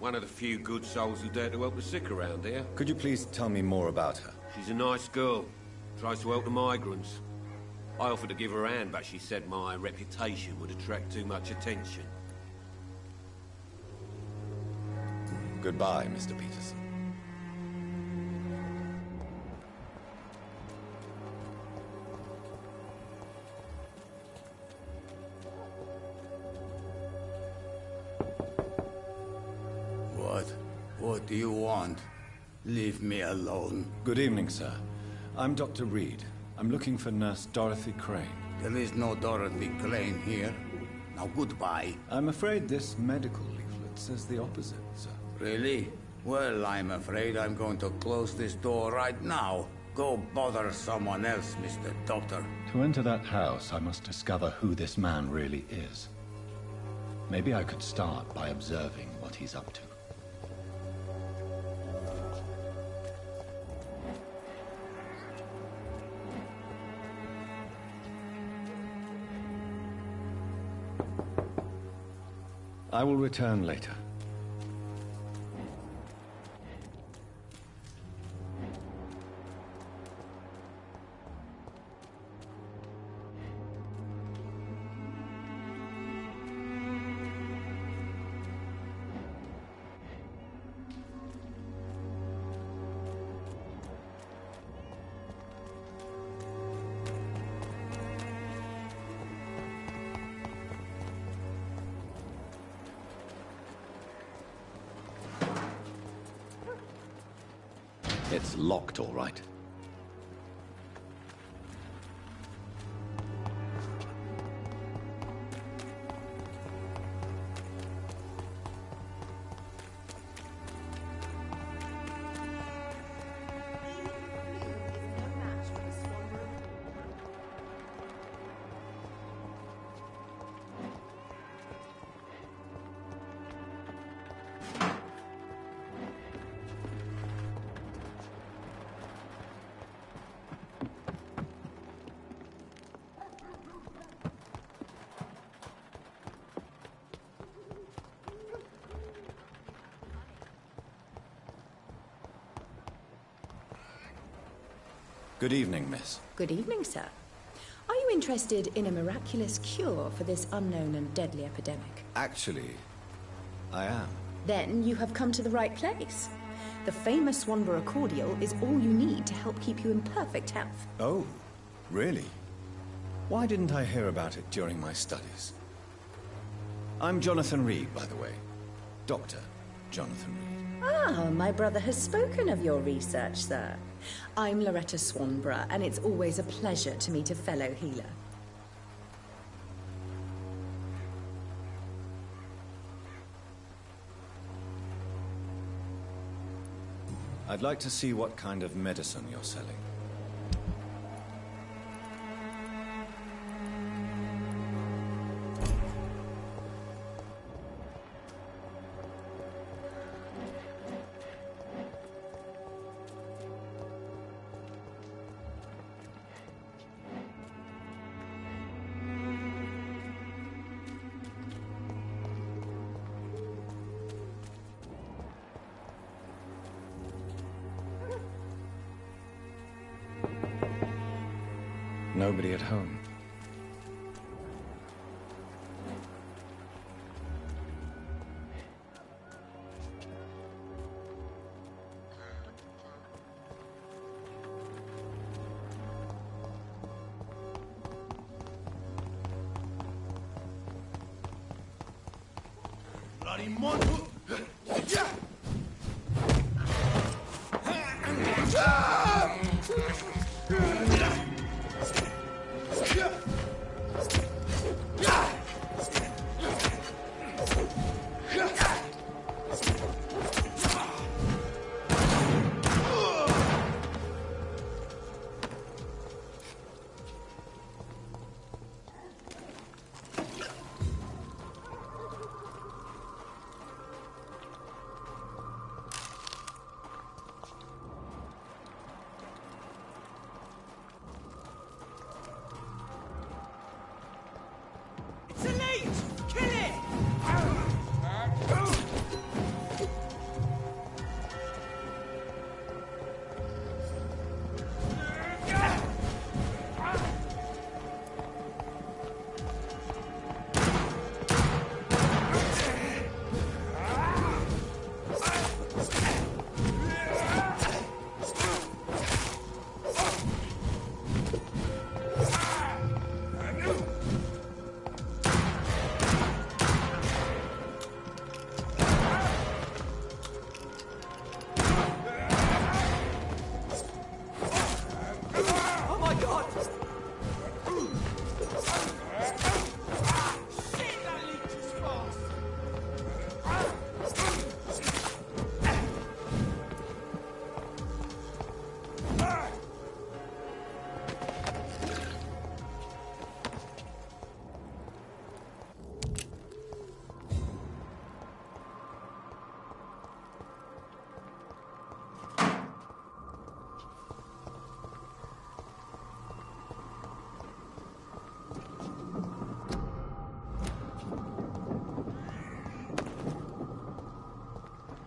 One of the few good souls who dare to help the sick around here. Could you please tell me more about her? She's a nice girl. Tries to help the migrants. I offered to give her a hand, but she said my reputation would attract too much attention. Goodbye, Mr. Peterson. What do you want? Leave me alone. Good evening, sir. I'm Dr. Reed. I'm looking for Nurse Dorothy Crane. There is no Dorothy Crane here. Now goodbye. I'm afraid this medical leaflet says the opposite, sir. Really? Well, I'm afraid I'm going to close this door right now. Go bother someone else, Mr. Doctor. To enter that house, I must discover who this man really is. Maybe I could start by observing what he's up to. I will return later. It's locked, all right. Good evening, miss. Good evening, sir. Are you interested in a miraculous cure for this unknown and deadly epidemic? Actually, I am. Then you have come to the right place. The famous Swanborough cordial is all you need to help keep you in perfect health. Oh, really? Why didn't I hear about it during my studies? I'm Jonathan Reed, by the way. Dr. Jonathan Reed. Ah, my brother has spoken of your research, sir. I'm Loretta Swanborough, and it's always a pleasure to meet a fellow healer. I'd like to see what kind of medicine you're selling. Nobody at home. Bloody monster! Yeah!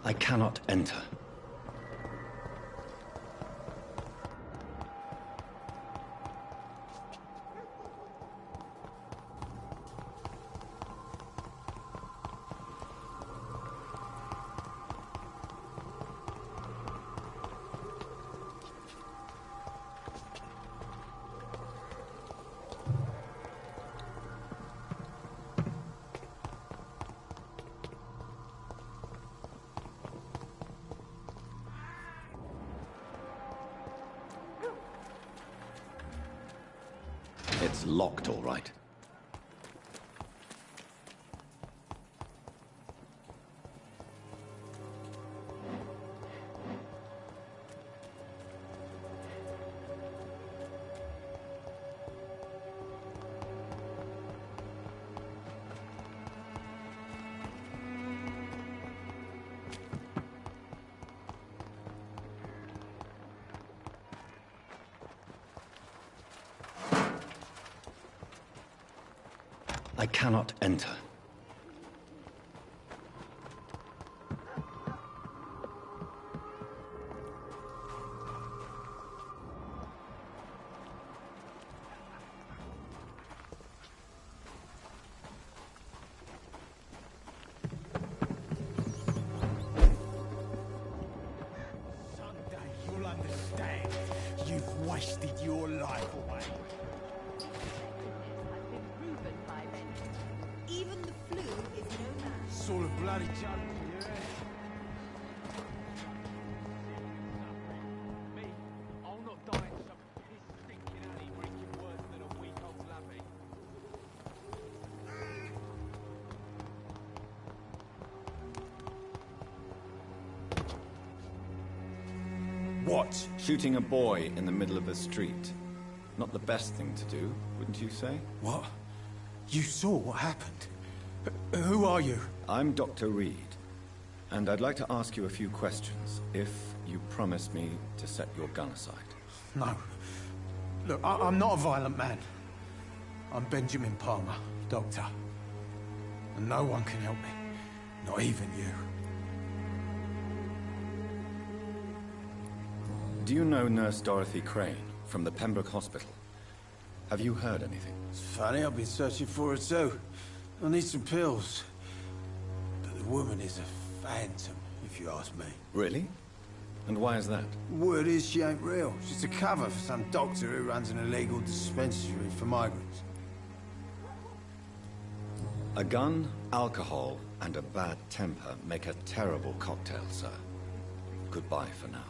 I cannot enter. It's locked, all right. I cannot enter. Someday you'll understand. You've wasted your life away. Even the flu is no match. Sort of bloody jungle, yeah? Me, I'll not die in some piss-stinking alley drinking worse than a week-old lappy. What? Shooting a boy in the middle of a street. Not the best thing to do, wouldn't you say? What? You saw what happened? Who are you? I'm Dr. Reed, and I'd like to ask you a few questions, if you promise me to set your gun aside. No. Look, I'm not a violent man. I'm Benjamin Palmer, doctor. And no one can help me. Not even you. Do you know Nurse Dorothy Crane from the Pembroke Hospital? Have you heard anything? It's funny, I've been searching for her too. I need some pills. But the woman is a phantom, if you ask me. Really? And why is that? Word is she ain't real. She's a cover for some doctor who runs an illegal dispensary for migrants. A gun, alcohol, and a bad temper make a terrible cocktail, sir. Goodbye for now.